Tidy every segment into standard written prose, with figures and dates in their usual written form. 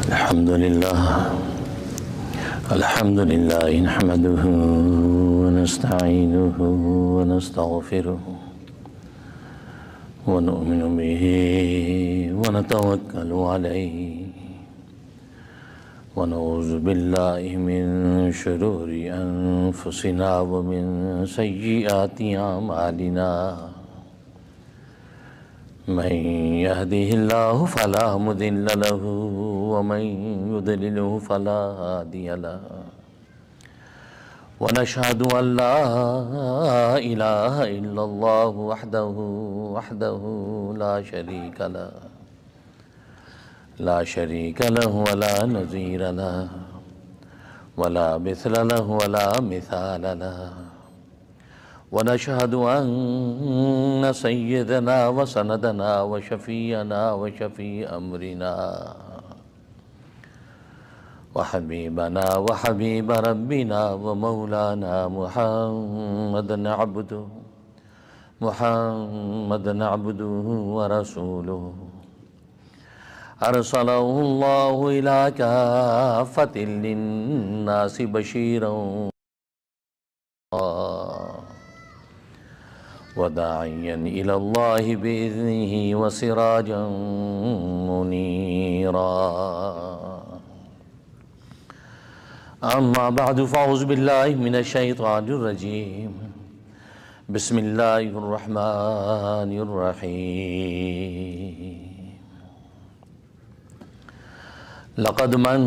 الحمد لله نحمده ونستعينه ونستغفره ونؤمن به ونتوكل عليه ونعوذ بالله من شرور أنفسنا ومن سيئات أعمالنا من يهده الله فلا مضل له ومن يضلله فلا هادي له ونشهد أن لا إله إلا الله وحده لا شريك له ولا نظير له ولا مثل له ولا مثال له ونشهد أن سيدنا وسندنا وشفيعنا وشفيع أمرنا وحبيبنا وحبيب ربنا ومولانا محمد عبده ورسوله أرسله الله إلى كافة للناس بشيرا وداعيا إلى الله بإذنه وسراجا منيرا أما بعد فأعوذ بالله من الشيطان الرجيم بسم الله الرحمن الرحيم لقد من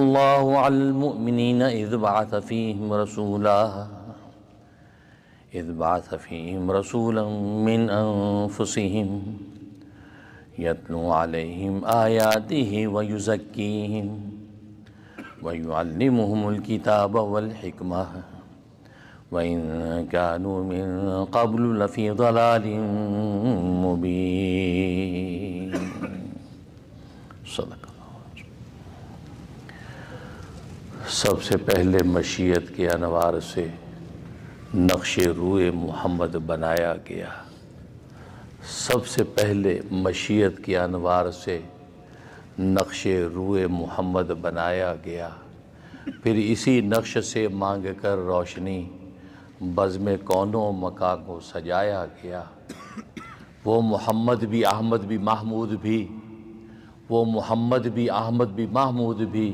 الله على المؤمنين إذ بعث فيهم رسولا من أنفسهم يتلو عليهم آياته ويزكيهم ويعلمهم الكتاب والحكمة وإن كانوا من قبل لفي ضلال مبين صدق اللہ۔ سب سے پہلے مشیت کے انوار سے نقش روئے محمد بنایا گیا، سب سے پہلے مشیت کے انوار سے نقش روئے محمد بنایا گیا، پھر اسی نقش سے مانگ کر روشنی بزم کونوں مکان کو سجایا گیا۔ وہ محمد بھی احمد بھی محمود بھی، وہ محمد بھی احمد بھی محمود بھی،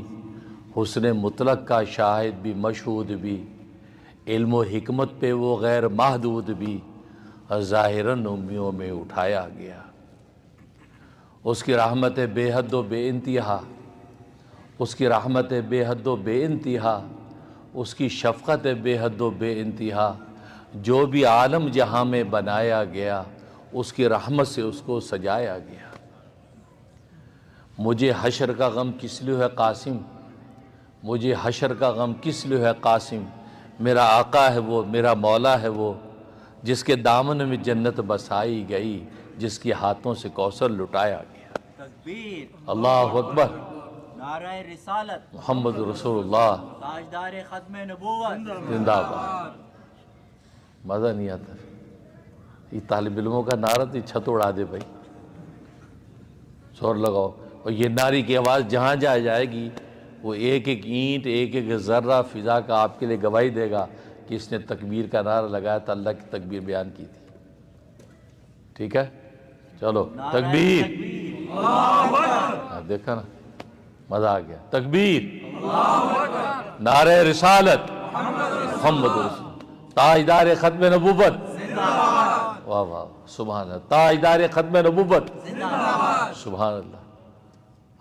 حسن مطلق کا شاہد بھی مشہود بھی، علم و حکمت پہ وہ غیر محدود بھی، ظاہراً امیوں میں اٹھایا گیا۔ اس کی رحمت بے حد و بے انتہا، اس کی رحمت بے حد و بے انتہا، اس کی شفقت بے حد و بے انتہا، جو بھی عالم جہاں میں بنایا گیا اس کی رحمت سے اس کو سجایا گیا۔ مجھے حشر کا غم کس لیے ہے قاسم، مجھے حشر کا غم کس لیے ہے قاسم، میرا آقا ہے وہ، میرا مولا ہے وہ، جس کے دامن میں جنت بسائی گئی، جس کے ہاتھوں سے کوثر لٹایا گیا۔ تکبیر، اللہ اکبر، نعرہ رسالت، محمد رسول اللہ، تاجدار ختم نبوت، زندہ باد۔ مزہ نہیں آتا یہ طالب علموں کا نعرہ تو چھت اڑا دے بھائی، زور لگاؤ، اور یہ نعرے کی آواز جہاں جائے گی وہ ایک ایک اینٹ ایک ایک ذرہ فضا کا آپ کے لیے گواہی دے گا کہ اس نے تکبیر کا نعرہ لگایا تھا، اللہ کی تکبیر بیان کی تھی۔ ٹھیک ہے، چلو تکبیر، دیکھا نا مزہ آ گیا، تکبیر، نعرہ رسالت، محمد رسول، تاجدار ختم نبوت، واہ واہ سبحان اللہ، تاجدار ختم نبوت، سبحان اللہ۔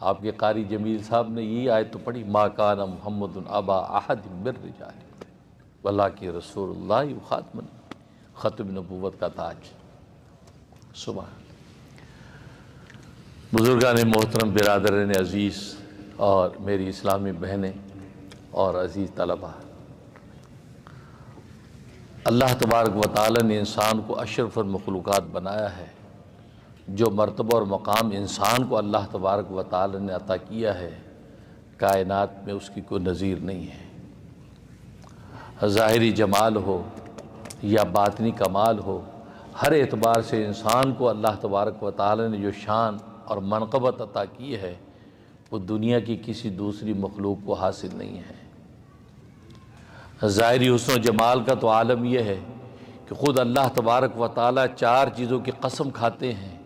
آپ کے قاری جمیل صاحب نے یہ آیت تو پڑھی، ما کان محمد ابا احد من رجالکم ولکن رسول اللہ خاتم ختم نبوت کا تاج، سبحان اللہ۔ بزرگان محترم، برادران عزیز اور میری اسلامی بہنیں اور عزیز طلبہ، اللہ تبارک و تعالی نے انسان کو اشرف المخلوقات بنایا ہے۔ جو مرتبہ اور مقام انسان کو اللہ تبارک و تعالی نے عطا کیا ہے، کائنات میں اس کی کوئی نظیر نہیں ہے۔ ظاہری جمال ہو یا باطنی کمال ہو، ہر اعتبار سے انسان کو اللہ تبارک و تعالی نے جو شان اور منقبت عطا کی ہے، وہ دنیا کی کسی دوسری مخلوق کو حاصل نہیں ہے۔ ظاہری حسن و جمال کا تو عالم یہ ہے کہ خود اللہ تبارک و تعالیٰ 4 چیزوں کی قسم کھاتے ہیں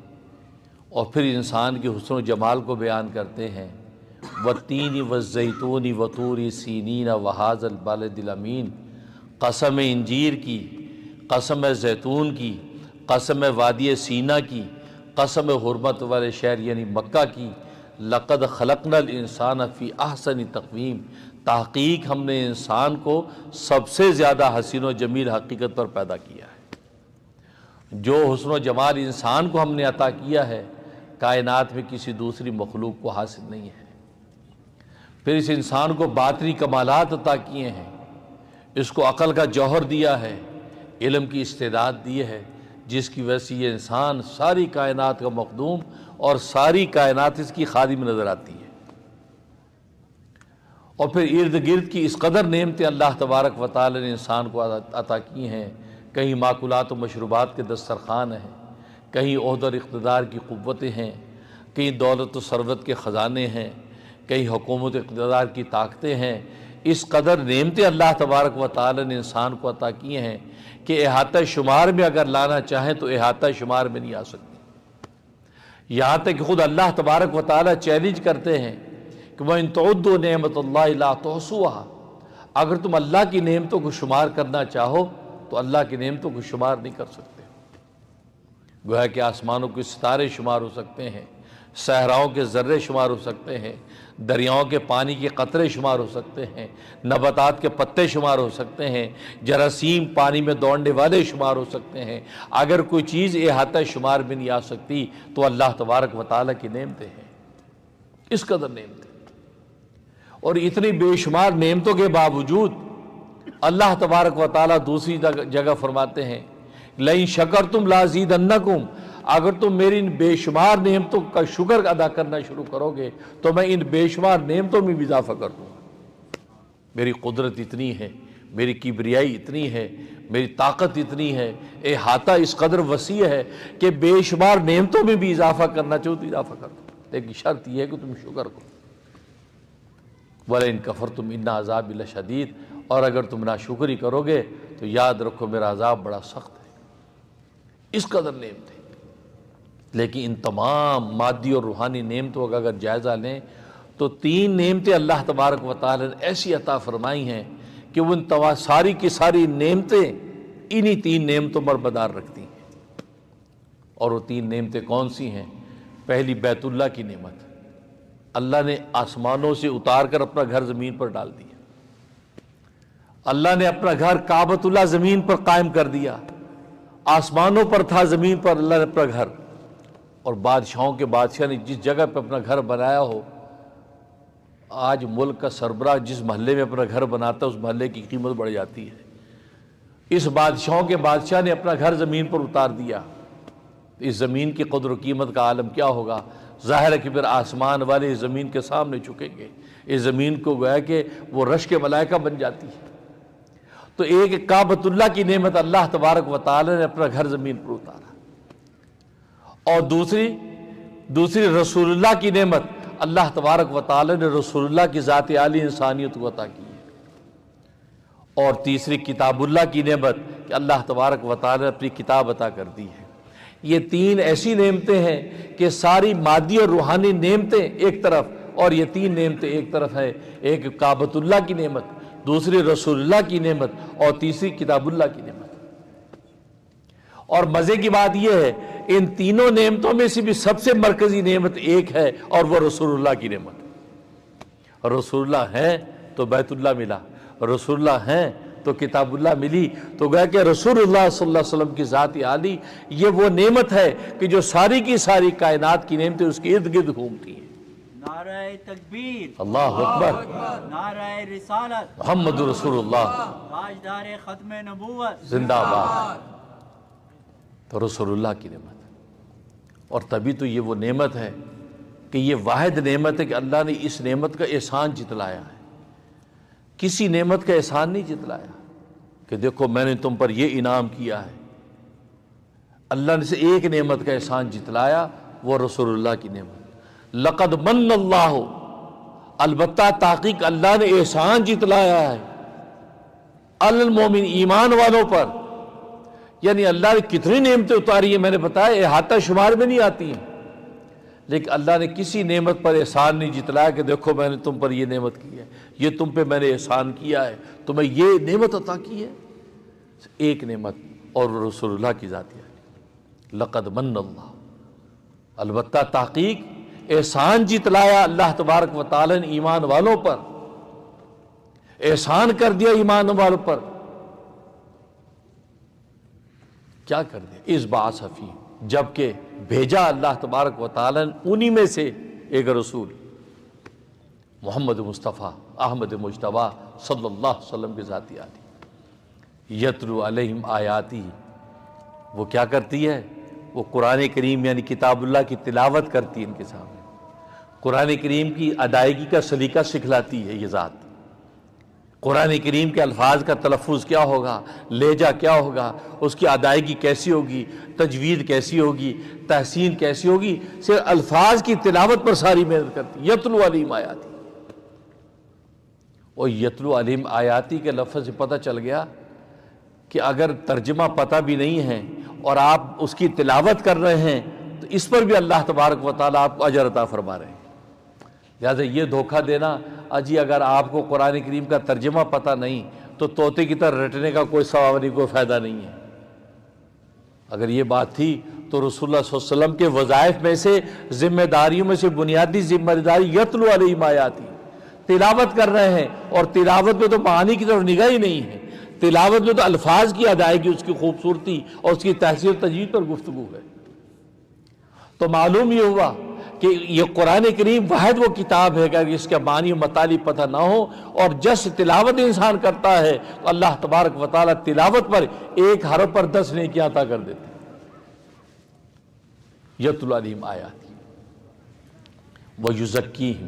اور پھر انسان کے حسن و جمال کو بیان کرتے ہیں۔ والتین والزیتون وطور سینین وہذا البلد الامین، قسم انجیر کی، قسم زیتون کی، قسم وادی سینا کی، قسم حرمت والے شہر یعنی مکہ کی۔ لقد خلقنا الانسان فی احسن تقویم، تحقیق ہم نے انسان کو سب سے زیادہ حسین و جمیل حقیقت پر پیدا کیا ہے۔ جو حسن و جمال انسان کو ہم نے عطا کیا ہے کائنات میں کسی دوسری مخلوق کو حاصل نہیں ہے۔ پھر اس انسان کو باطنی کمالات عطا کیے ہیں، اس کو عقل کا جوہر دیا ہے، علم کی استعداد دی ہے، جس کی وجہ سے یہ انسان ساری کائنات کا مخدوم اور ساری کائنات اس کی خادم نظر آتی ہے۔ اور پھر ارد گرد کی اس قدر نعمتیں اللہ تبارک و تعالی نے انسان کو عطا کی ہیں، کہیں ماکولات و مشروبات کے دسترخوان ہیں، کہیں عہد اور اقتدار کی قوتیں ہیں، کہیں دولت و ثروت کے خزانے ہیں، کہیں حکومت و اقتدار کی طاقتیں ہیں۔ اس قدر نعمتیں اللہ تبارک و تعالی نے انسان کو عطا کی ہیں کہ احاطہ شمار میں اگر لانا چاہیں تو احاطہ شمار میں نہیں آ سکتی۔ یہاں تک کہ خود اللہ تبارک و تعالی چیلنج کرتے ہیں کہ وَإِن تَعُدُّوا نِعْمَتَ اللَّهِ لَا تُحْصُوهَا، اگر تم اللہ کی نعمتوں کو شمار کرنا چاہو تو اللہ کی نعمتوں کو شمار نہیں کر سکتے۔ گویا کہ آسمانوں کے ستارے شمار ہو سکتے ہیں، صحراؤں کے ذرے شمار ہو سکتے ہیں، دریاؤں کے پانی کے قطرے شمار ہو سکتے ہیں، نباتات کے پتے شمار ہو سکتے ہیں، جراثیم پانی میں دوڑنے والے شمار ہو سکتے ہیں۔ اگر کوئی چیز احاطہ شمار میں نہیں آ سکتی تو اللہ تبارک و تعالیٰ کی نعمتیں ہیں، اس قدر نعمتیں۔ اور اتنی بے شمار نعمتوں کے باوجود اللہ تبارک و تعالیٰ دوسری جگہ فرماتے ہیں لَإِن شَكَرْتُمْ لَأَزِيدَنَّكُمْ، اگر تم میری ان بے شمار نعمتوں کا شکر ادا کرنا شروع کرو گے تو میں ان بے شمار نعمتوں میں بھی اضافہ کر دوں گا۔ میری قدرت اتنی ہے، میری کبریائی اتنی ہے، میری طاقت اتنی ہے، احاطہ اس قدر وسیع ہے کہ بے شمار نعمتوں میں بھی اضافہ کرنا چاہو تو اضافہ کر دو، لیکن شرط یہ ہے کہ تم شکر کرو۔ وَلَئِن كَفَرْتُمْ إِنَّ عَذَابِي لَشَدِيدٌ، اور اگر تم ناشکری کرو گے تو یاد رکھو میرا عذاب بڑا سخت ہے۔ اس قدر نعمتیں، لیکن ان تمام مادی اور روحانی نعمتوں کا اگر جائزہ لیں تو 3 نعمتیں اللہ تبارک و تعالی نے ایسی عطا فرمائی ہیں کہ وہ ساری کی ساری نعمتیں انہی 3 نعمتوں پر مدار رکھتی ہیں۔ اور وہ 3 نعمتیں کون سی ہیں؟ پہلی بیت اللہ کی نعمت، اللہ نے آسمانوں سے اتار کر اپنا گھر زمین پر ڈال دیا۔ اللہ نے اپنا گھر کعبۃ اللہ زمین پر قائم کر دیا، آسمانوں پر تھا، زمین پر اللہ نے اپنا گھر۔ اور بادشاہوں کے بادشاہ نے جس جگہ پہ اپنا گھر بنایا ہو، آج ملک کا سربراہ جس محلے میں اپنا گھر بناتا ہے اس محلے کی قیمت بڑھ جاتی ہے۔ اس بادشاہوں کے بادشاہ نے اپنا گھر زمین پر اتار دیا، اس زمین کی قدر و قیمت کا عالم کیا ہوگا؟ ظاہر ہے کہ پھر آسمان والے اس زمین کے سامنے جھکیں گے، اس زمین کو گویا کہ وہ رش کے ملائکہ بن جاتی ہے۔ تو ایک کعبۃ اللہ کی نعمت اللہ تبارک و تعالی نے اپنا گھر زمین پر اتارا، اور دوسری رسول اللہ کی نعمت، اللہ تبارک و تعالی نے رسول اللہ کی ذات عالی انسانیت کو عطا کی ہے۔ اور تیسری کتاب اللہ کی نعمت کہ اللہ تبارک و تعالی نے اپنی کتاب عطا کر دی ہے۔ یہ 3 ایسی نعمتیں ہیں کہ ساری مادی اور روحانی نعمتیں ایک طرف اور یہ 3 نعمتیں ایک طرف ہے، ایک کعبۃ اللہ کی نعمت، دوسری رسول اللہ کی نعمت اور تیسری کتاب اللہ کی نعمت۔ اور مزے کی بات یہ ہے ان تینوں نعمتوں میں سے بھی سب سے مرکزی نعمت ایک ہے اور وہ رسول اللہ کی نعمت۔ رسول اللہ ہیں تو بیت اللہ ملا، رسول اللہ ہیں تو کتاب اللہ ملی۔ تو گویا کہ رسول اللہ صلی اللہ علیہ وسلم کی ذات عالی یہ وہ نعمت ہے کہ جو ساری کی ساری کائنات کی نعمتیں اس کے ارد گرد گھومتی ہیں۔ نعرہ تکبیر، اللہ اکبر، نعرہ رسالت، محمد رسول اللہ، تاجدار ختم نبوت، زندہ باد۔ تو رسول اللہ کی نعمت، اور تبھی تو یہ وہ نعمت ہے کہ یہ واحد نعمت ہے کہ اللہ نے اس نعمت کا احسان جتلایا ہے، کسی نعمت کا احسان نہیں جتلایا کہ دیکھو میں نے تم پر یہ انعام کیا ہے۔ اللہ نے سے ایک نعمت کا احسان جتلایا، وہ رسول اللہ کی نعمت۔ لقد من اللہ البتہ تحقیق اللہ نے احسان جتلایا ہے علی المومن، ایمان والوں پر. یعنی اللہ نے کتنی نعمتیں اتاری ہیں میں نے بتایا، احاطہ شمار میں نہیں آتی ہیں، لیکن اللہ نے کسی نعمت پر احسان نہیں جتلایا کہ دیکھو میں نے تم پر یہ نعمت کی ہے، یہ تم پہ میں نے احسان کیا ہے، تمہیں یہ نعمت عطا کی ہے. ایک نعمت اور رسول اللہ کی ذات ہے. لقد من اللہ، البتہ تحقیق احسان جتلایا اللہ تبارک و تعالی نے ایمان والوں پر، احسان کر دیا ایمان والوں پر. کیا کر دیا؟ اس بعث فی، جبکہ بھیجا اللہ تبارک و تعالی نے انہی میں سے ایک رسول محمد مصطفیٰ احمد مجتبیٰ صلی اللہ علیہ وسلم کی ذاتی آتی. یتلو علیہم آیاتی، وہ کیا کرتی ہے؟ وہ قرآن کریم یعنی کتاب اللہ کی تلاوت کرتی ہے ان کے سامنے، قرآن کریم کی ادائیگی کا سلیقہ سکھلاتی ہے یہ ذات. قرآن کریم کے الفاظ کا تلفظ کیا ہوگا، لہجہ کیا ہوگا، اس کی ادائیگی کیسی ہوگی، تجوید کیسی ہوگی، تحسین کیسی ہوگی، صرف الفاظ کی تلاوت پر ساری محنت کرتی. یتلو علیہم آیاتی، اور یتلو علیہم آیاتی کے لفظ سے پتہ چل گیا کہ اگر ترجمہ پتہ بھی نہیں ہے اور آپ اس کی تلاوت کر رہے ہیں تو اس پر بھی اللہ تبارک و تعالیٰ آپ کو اجر عطا فرما رہے ہیں. لہٰذا یہ دھوکہ دینا اجی اگر آپ کو قرآن کریم کا ترجمہ پتہ نہیں تو طوطے کی طرح رٹنے کا کوئی ثواب نہیں، کوئی فائدہ نہیں ہے. اگر یہ بات تھی تو رسول اللہ صلی اللہ علیہ وسلم کے وظائف میں سے، ذمہ داریوں میں سے بنیادی ذمہ داری یتلو علیہم آیاتی، تلاوت کر رہے ہیں. اور تلاوت میں تو معانی کی طرف نگاہ ہی نہیں ہے، تلاوت میں تو الفاظ کی ادائیگی، اس کی خوبصورتی اور اس کی تحسین تجوید پر گفتگو ہے. تو معلوم یہ ہوا کہ یہ قرآن کریم واحد وہ کتاب ہے کہ اگر اس کا معنی و مطالب پتہ نہ ہو اور جس تلاوت انسان کرتا ہے تو اللہ تبارک و تعالیٰ تلاوت پر ایک حرف پر 10 نیکیاں عطا کر دیتے. یتلو علیہم آیاتی ویزکیہم،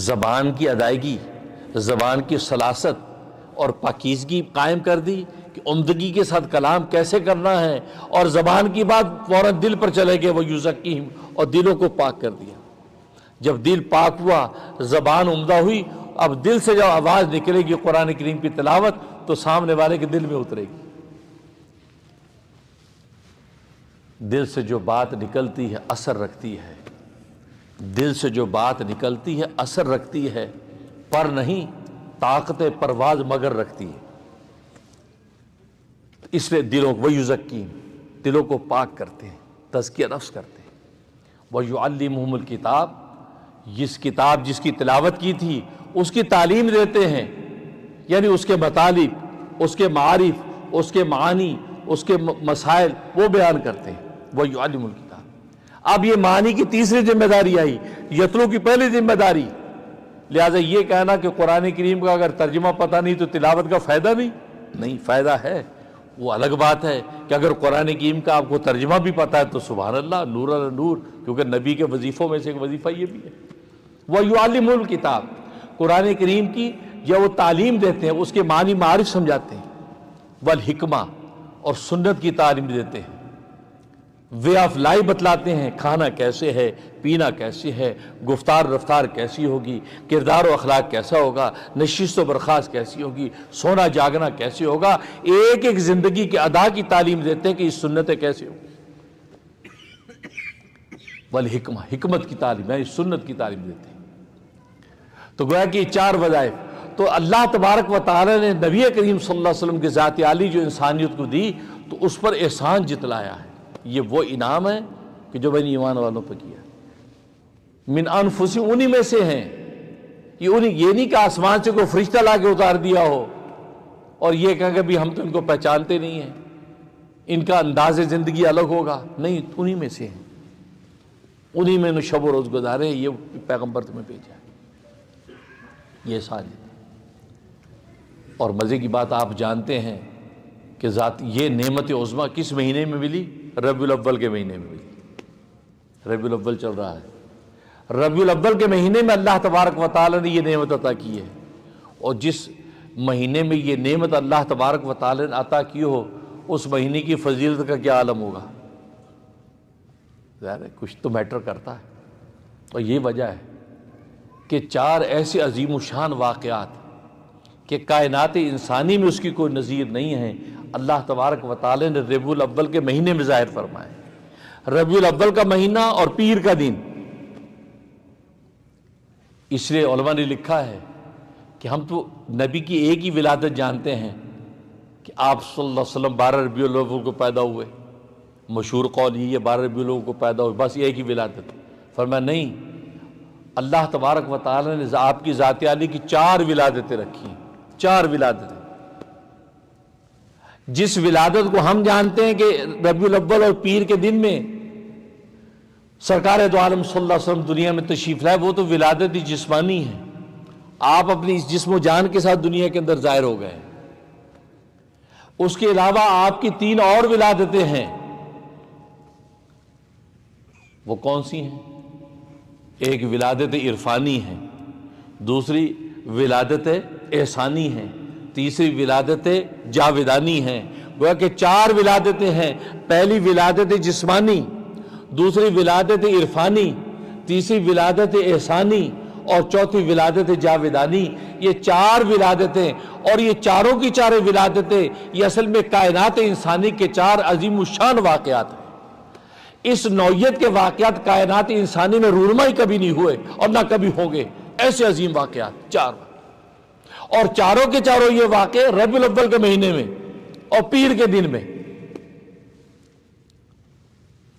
زبان کی ادائیگی، زبان کی سلاست اور پاکیزگی قائم کر دی کہ عمدگی کے ساتھ کلام کیسے کرنا ہے، اور زبان کی بات فوراً دل پر چلے گئے ویزکیہم، اور دلوں کو پاک کر دیا. جب دل پاک ہوا، زبان عمدہ ہوئی، اب دل سے جب آواز نکلے گی قرآن کریم کی تلاوت تو سامنے والے کے دل میں اترے گی. دل سے جو بات نکلتی ہے اثر رکھتی ہے، دل سے جو بات نکلتی ہے اثر رکھتی ہے، پر نہیں طاقت پرواز مگر رکھتی ہے. اس لیے دلوں کو ویزکیہم، دلوں کو پاک کرتے ہیں، تزکیہ نفس کرتے ہیں. وَيُعَلِّمُهُمُ الْكِتَابِ، جس کتاب جس کی تلاوت کی تھی اس کی تعلیم دیتے ہیں، یعنی اس کے مطالب، اس کے معارف، اس کے معانی، اس کے مسائل وہ بیان کرتے ہیں. وَيُعَلِّمُ الْكِتَابِ. اب یہ معنی کی تیسری ذمہ داری آئی، یتلو کی پہلی ذمہ داری. لہٰذا یہ کہنا کہ قرآن کریم کا اگر ترجمہ پتہ نہیں تو تلاوت کا فائدہ نہیں، فائدہ ہے. وہ الگ بات ہے کہ اگر قرآن کریم کا آپ کو ترجمہ بھی پتہ ہے تو سبحان اللہ، نور علی نور، کیونکہ نبی کے وظیفوں میں سے ایک وظیفہ یہ بھی ہے. وَيُعَلِّمُ الْكِتَابِ، قرآن کریم کی یا وہ تعلیم دیتے ہیں، اس کے معنی معارف سمجھاتے ہیں. والحکمہ، اور سنت کی تعلیم دیتے ہیں، وے آف لائف بتلاتے ہیں، کھانا کیسے ہے، پینا کیسے ہے، گفتار رفتار کیسی ہوگی، کردار و اخلاق کیسا ہوگا، نشست و برخاست کیسی ہوگی، سونا جاگنا کیسے ہوگا. ایک ایک زندگی کے ادا کی تعلیم دیتے ہیں کہ یہ سنتیں کیسے ہوں. والحکمہ، حکمت کی تعلیم یعنی سنت کی تعلیم دیتے ہیں. تو گویا کہ یہ 4 وظائف تو اللہ تبارک و تعالی نے نبی کریم صلی اللہ علیہ وسلم کی ذات عالی جو انسانیت کو دی تو اس پر احسان جتلایا ہے. یہ وہ انعام ہے کہ جو میں نے ایمان والوں پہ کیا. من انفسہم، انہی میں سے ہیں. یہ نہیں کہ آسمان سے کوئی فرشتہ لا کے اتار دیا ہو اور یہ کہا کہ بھی ہم تو ان کو پہچانتے نہیں ہیں، ان کا انداز زندگی الگ ہوگا. نہیں، انہی میں سے ہیں، انہی میں شب و روز گزارے. یہ پیغمبر تمہیں بھیجا ہے، یہ احسان ہے. اور مزے کی بات آپ جانتے ہیں کہ ذات یہ نعمت عظمیٰ کس مہینے میں ملی؟ ربیع الاول کے مہینے میں ملی. ربیع الاول چل رہا ہے، ربیع الاول کے مہینے میں اللہ تبارک و تعالی نے یہ نعمت عطا کی ہے. اور جس مہینے میں یہ نعمت اللہ تبارک و تعالی نے عطا کی ہو اس مہینے کی فضیلت کا کیا عالم ہوگا. ظاہر ہے کچھ تو میٹر کرتا ہے. اور یہ وجہ ہے کہ 4 ایسے عظیم الشان واقعات کہ کائنات انسانی میں اس کی کوئی نظیر نہیں ہے، اللہ تبارک و تعالی نے ربیع الاول کے مہینے میں ظاہر فرمائے۔ ربیع الاول کا مہینہ اور پیر کا دن، اس لیے علماء نے لکھا ہے کہ ہم تو نبی کی ایک ہی ولادت جانتے ہیں کہ آپ صلی اللہ علیہ وسلم 12 ربیع الاول کو پیدا ہوئے، مشہور قول یہ ہے 12 ربیع الاول کو پیدا ہوئے، بس ایک ہی ولادت۔ فرمایا نہیں، اللہ تبارک و تعالی نے آپ کی ذات عالی کی 4 ولادتیں رکھی، 4 ولادتیں۔ جس ولادت کو ہم جانتے ہیں کہ ربیع الاول اور پیر کے دن میں سرکار دو عالم صلی اللہ علیہ وسلم دنیا میں تشریف لائے، وہ تو ولادت ہی جسمانی ہے، آپ اپنی اس جسم و جان کے ساتھ دنیا کے اندر ظاہر ہو گئے۔ اس کے علاوہ آپ کی 3 اور ولادتیں ہیں، وہ کون سی ہیں؟ ایک ولادت عرفانی ہے، دوسری ولادت احسانی ہے، تیسری ولادت جاویدانی ہے۔ گویا کہ 4 ولادتیں ہیں، پہلی ولادت جسمانی، دوسری ولادت عرفانی، تیسری ولادت احسانی اور چوتھی ولادت جاویدانی۔ یہ 4 ولادتیں، اور یہ چاروں کی چاروں ولادتیں یہ اصل میں کائنات انسانی کے 4 عظیم الشان واقعات ہیں۔ اس نوعیت کے واقعات کائنات انسانی میں رونمائی کبھی نہیں ہوئے اور نہ کبھی ہوں گے، ایسے عظیم واقعات 4، اور چاروں کے چاروں یہ واقع ربیع الاول کے مہینے میں اور پیر کے دن میں۔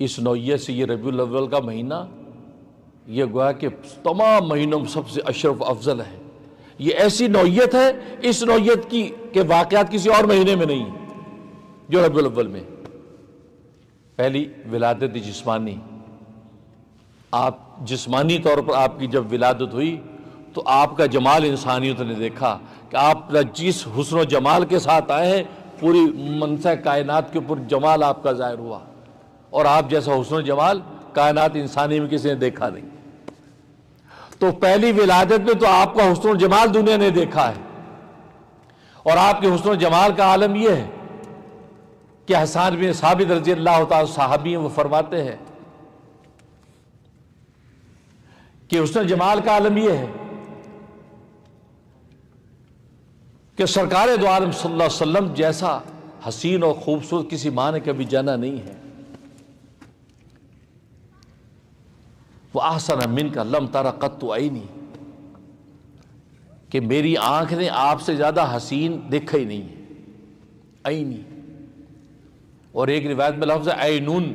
اس نوعیت سے یہ ربیع الاول کا مہینہ یہ گویا کہ تمام مہینوں میں سب سے اشرف افضل ہے۔ یہ ایسی نوعیت ہے، اس نوعیت کی کہ واقعات کسی اور مہینے میں نہیں جو ربیع الاول میں۔ پہلی ولادت جسمانی، آپ جسمانی طور پر آپ کی جب ولادت ہوئی تو آپ کا جمال انسانیت نے دیکھا کہ آپ جس حسن و جمال کے ساتھ آئے ہیں پوری منصع کائنات کے اوپر جمال آپ کا ظاہر ہوا، اور آپ جیسا حسن و جمال کائنات انسانی میں کسی نے دیکھا نہیں۔ تو پہلی ولادت میں تو آپ کا حسن و جمال دنیا نے دیکھا ہے، اور آپ کے حسن و جمال کا عالم یہ ہے کہ حسان بن ثابت رضی اللہ تعالی صحابی ہیں، وہ فرماتے ہیں کہ حسن و جمال کا عالم یہ ہے کہ سرکار دو عالم صلی اللہ علیہ وسلم جیسا حسین اور خوبصورت کسی ماں نے کبھی جانا نہیں ہے۔ وہ احسن من کا لم تر قط عینی، کہ میری آنکھ نے آپ سے زیادہ حسین دیکھا ہی نہیں ہے، عینی۔ اور ایک روایت میں لفظ ہے عینون،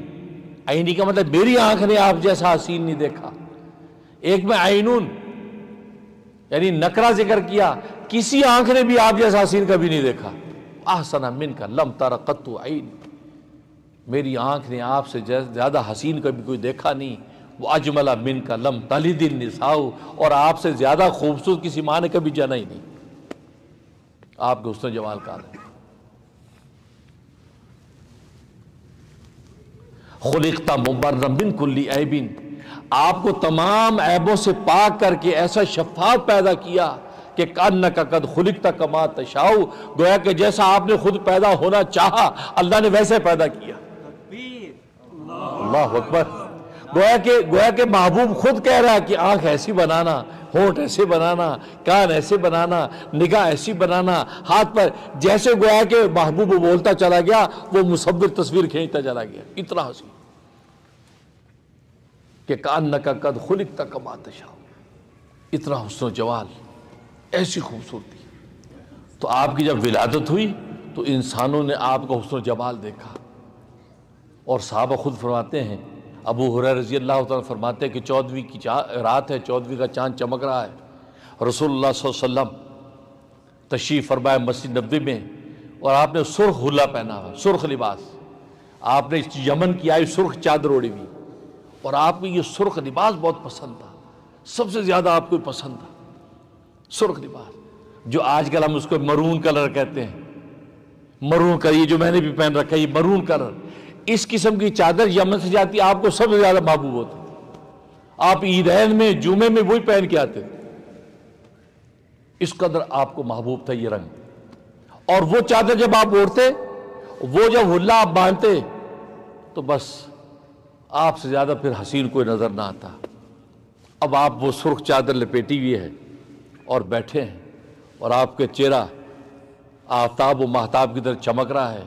عینی کا مطلب میری آنکھ نے آپ جیسا حسین نہیں دیکھا۔ ایک میں عینون یعنی نکرہ ذکر کیا، کسی آنکھ نے بھی آپ جیسا حسین کبھی نہیں دیکھا۔ احسن من کا لم تر قط عین، میری آنکھ نے آپ سے زیادہ حسین کبھی کوئی دیکھا نہیں۔ وہ اجمل من کا لم تلد النساء، اور آپ سے زیادہ خوبصورت کسی ماں نے کبھی جانا ہی نہیں۔ آپ کے حسن جمال کا عالم۔ خلقت مبرا من کل عیب، آپ کو تمام عیبوں سے پاک کر کے ایسا شفاف پیدا کیا کہ کأنک قد خلقت کما تشاء، گویا کہ جیسا آپ نے خود پیدا ہونا چاہا اللہ نے ویسے پیدا کیا۔ تکبیر، اللہ اکبر۔ گویا کہ محبوب خود کہہ رہا ہے کہ آنکھ ایسی بنانا، ہونٹ ایسے بنانا، کان ایسے بنانا، نگاہ ایسی بنانا، ہاتھ پر، جیسے گویا کہ محبوب بولتا چلا گیا وہ مصور تصویر کھینچتا چلا گیا، اتنا حسین کہ کأنک قد خلقت کما تشاء، اتنا حسن و جمال، ایسی خوبصورتی۔ تو آپ کی جب ولادت ہوئی تو انسانوں نے آپ کا حسن و جمال دیکھا، اور صحابہ خود فرماتے ہیں، ابو ہریرہ رضی اللہ تعالیٰ فرماتے ہیں کہ 14ویں کی رات ہے، 14ویں کا چاند چمک رہا ہے، رسول اللہ صلی اللہ علیہ وسلم تشریف فرمائے مسجد نبوی میں، اور آپ نے سرخ حلہ پہنا ہوا، سرخ لباس، آپ نے یمن کی آئی سرخ چادر اوڑھی ہوئی، اور آپ کو یہ سرخ لباس بہت پسند تھا، سب سے زیادہ آپ کو پسند تھا سرخ لباس، جو آج کل ہم اس کو مرون کلر کہتے ہیں، مرون کلر، یہ جو میں نے بھی پہن رکھا ہے یہ مرون کلر، اس قسم کی چادر یمن سے جاتی آپ کو سب سے زیادہ محبوب ہوتا، آپ عیدین میں جمعے میں وہی پہن کے آتے تھے، اس قدر آپ کو محبوب تھا یہ رنگ۔ اور وہ چادر جب آپ اوڑھتے، وہ جب حلہ آپ باندھتے تو بس آپ سے زیادہ پھر حسین کوئی نظر نہ آتا۔ اب آپ وہ سرخ چادر لپیٹی ہوئی ہے اور بیٹھے ہیں اور آپ کے چہرہ آفتاب و مہتاب کی طرح چمک رہا ہے۔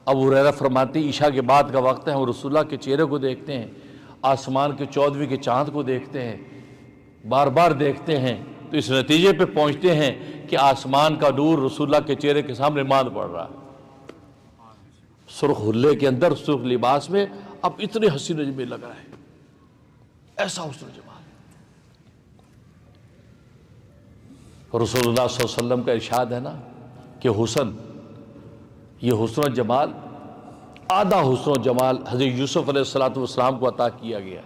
ابو ہریرہ فرماتے ہیں عشاء کے بعد کا وقت ہے، ہم رسول اللہ کے چہرے کو دیکھتے ہیں، آسمان کے 14ویں کے چاند کو دیکھتے ہیں، بار بار دیکھتے ہیں، تو اس نتیجے پہ پہنچتے ہیں کہ آسمان کا نور رسول اللہ کے چہرے کے سامنے ماند پڑ رہا ہے۔ سرخ حلے کے اندر سرخ لباس میں اب اتنے حسین و جمیل لگ رہا ہے، ایسا حسن و جمال۔ رسول اللہ صلی اللہ علیہ وسلم کا ارشاد ہے نا کہ حسن، یہ حسن و جمال، آدھا حسن و جمال حضرت یوسف علیہ السلام کو عطا کیا گیا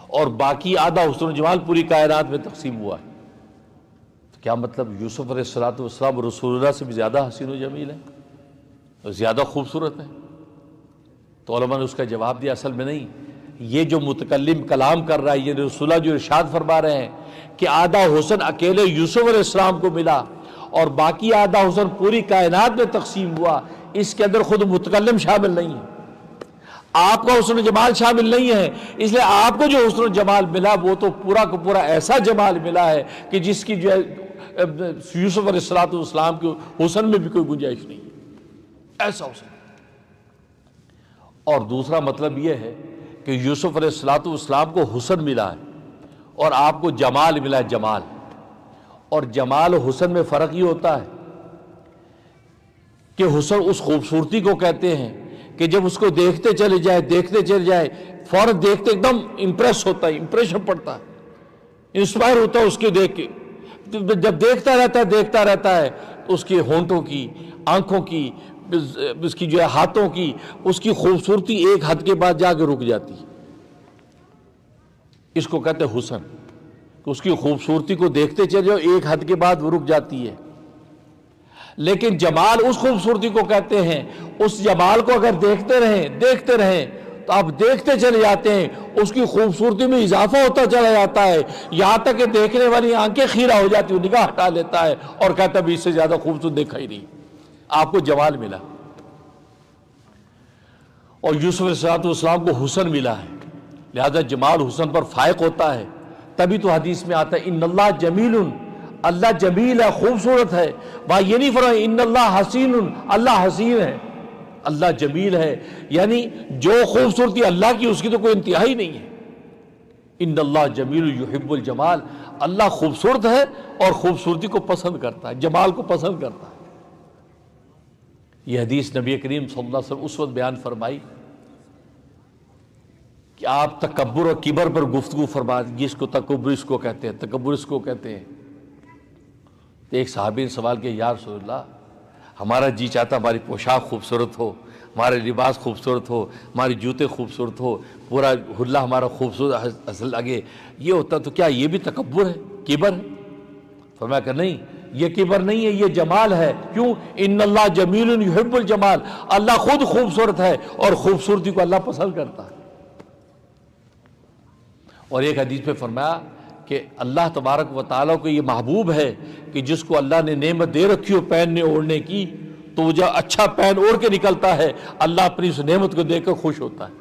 اور باقی آدھا حسن و جمال پوری کائنات میں تقسیم ہوا ہے۔ تو کیا مطلب یوسف علیہ السلام رسول اللہ سے بھی زیادہ حسین و جمیل ہے، زیادہ خوبصورت ہے؟ تو علماء نے اس کا جواب دیا اصل میں نہیں، یہ جو متکلم کلام کر رہا ہے، یہ رسول اللہ جو ارشاد فرما رہے ہیں کہ آدھا حسن اکیلے یوسف علیہ السلام کو ملا اور باقی آدھا حسن پوری کائنات میں تقسیم ہوا، اس کے اندر خود متکلم شامل نہیں ہے، آپ کا حسن و جمال شامل نہیں ہے، اس لیے آپ کو جو حسن و جمال ملا وہ تو پورا کا پورا ایسا جمال ملا ہے کہ جس کی جو ہے یوسف علیہ السلام کے حسن میں بھی کوئی گنجائش نہیں ہے، ایسا حسن۔ اور دوسرا مطلب یہ ہے کہ یوسف علیہ السلام کو حسن ملا ہے اور آپ کو جمال ملا ہے، جمال۔ اور جمال و حسن میں فرق یہ ہوتا ہے کہ حسن اس خوبصورتی کو کہتے ہیں کہ جب اس کو دیکھتے چلے جائے فوراً دیکھتے ایک دم امپریس ہوتا ہے، امپریشن پڑتا ہے، انسپائر ہوتا ہے اس کے دیکھ کے، جب دیکھتا رہتا ہے اس کے ہونٹوں کی، آنکھوں کی، اس کی جو ہے ہاتھوں کی، اس کی خوبصورتی ایک حد کے بعد جا کے رک جاتی ہے۔ اس کو کہتے ہیں حسن، کہ اس کی خوبصورتی کو دیکھتے چلے جاؤ ایک حد کے بعد وہ رک جاتی ہے۔ لیکن جمال اس خوبصورتی کو کہتے ہیں، اس جمال کو اگر دیکھتے رہیں تو آپ دیکھتے چلے جاتے ہیں، اس کی خوبصورتی میں اضافہ ہوتا چلا جاتا ہے، یہاں تک کہ دیکھنے والی آنکھیں خیرہ ہو جاتی ہیں، نگاہ ہٹا لیتا ہے اور کہتا ہے اس سے زیادہ خوبصورت دیکھا ہی نہیں۔ آپ کو جمال ملا اور یوسف علیہ السلام کو حسن ملا ہے، لہذا جمال حسن پر فائق ہوتا ہے۔ تبھی تو حدیث میں آتا ہے ان اللہ جمیل، اللہ جمیل ہے، خوبصورت ہے۔ وہاں یہ نہیں فرمایا ان اللہ حسین، اللہ حسین ہے، اللہ جمیل ہے، یعنی جو خوبصورتی اللہ کی اس کی تو کوئی انتہا ہی نہیں ہے۔ ان اللہ جمیل یحب الجمال، اللہ خوبصورت ہے اور خوبصورتی کو پسند کرتا ہے، جمال کو پسند کرتا ہے۔ یہ حدیث نبی کریم صلی اللہ علیہ وسلم اس وقت بیان فرمائی کہ آپ تکبر اور کبر پر گفتگو فرما، جس کو تکبر اس کو کہتے ہیں، تکبر اس کو کہتے ہیں۔ تو ایک صحابی نے سوال کیا یا رسول اللہ، ہمارا جی چاہتا ہماری پوشاک خوبصورت ہو، ہمارے لباس خوبصورت ہو، ہماری جوتے خوبصورت ہو، پورا حلہ ہمارا خوبصورت اصل لگے، یہ ہوتا تو کیا یہ بھی تکبر ہے، کبر ہے؟ فرمایا کہ نہیں، یہ کبر نہیں ہے، یہ جمال ہے۔ کیوں؟ ان اللہ جمیل یحب الجمال، اللہ خود خوبصورت ہے اور خوبصورتی کو اللہ پسند کرتا ہے۔ اور ایک حدیث میں فرمایا کہ اللہ تبارک و تعالیٰ کو یہ محبوب ہے کہ جس کو اللہ نے نعمت دے رکھی ہو پہننے اوڑھنے کی، تو وہ جب اچھا پہن اوڑھ کے نکلتا ہے اللہ اپنی اس نعمت کو دیکھ کر خوش ہوتا ہے،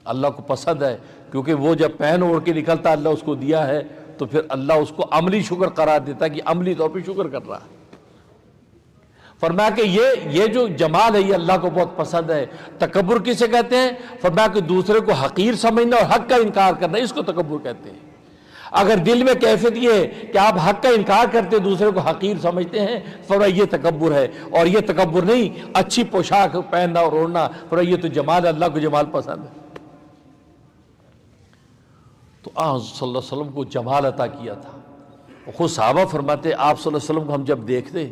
اللہ کو پسند ہے، کیونکہ وہ جب پہن اوڑھ کے نکلتا ہے اللہ اس کو دیا ہے تو پھر اللہ اس کو عملی شکر قرار دیتا ہے کہ عملی طور پہ شکر کر رہا ہے۔ فرمایا کہ یہ جو جمال ہے یہ اللہ کو بہت پسند ہے۔ تکبر کسے کہتے ہیں؟ فرمایا کہ دوسرے کو حقیر سمجھنا اور حق کا انکار کرنا، اس کو تکبر کہتے ہیں۔ اگر دل میں کیفیت یہ ہے کہ آپ حق کا انکار کرتے دوسرے کو حقیر سمجھتے ہیں، فرمایا یہ تکبر ہے، اور یہ تکبر نہیں اچھی پوشاک پہننا اور اوڑھنا، فرمایا یہ تو جمال ہے، اللہ کو جمال پسند ہے۔ تو آن صلی اللہ علیہ وسلم کو جمال عطا کیا تھا۔ خود صحابہ فرماتے آپ صلی اللہ علیہ وسلم کو ہم جب دیکھتے،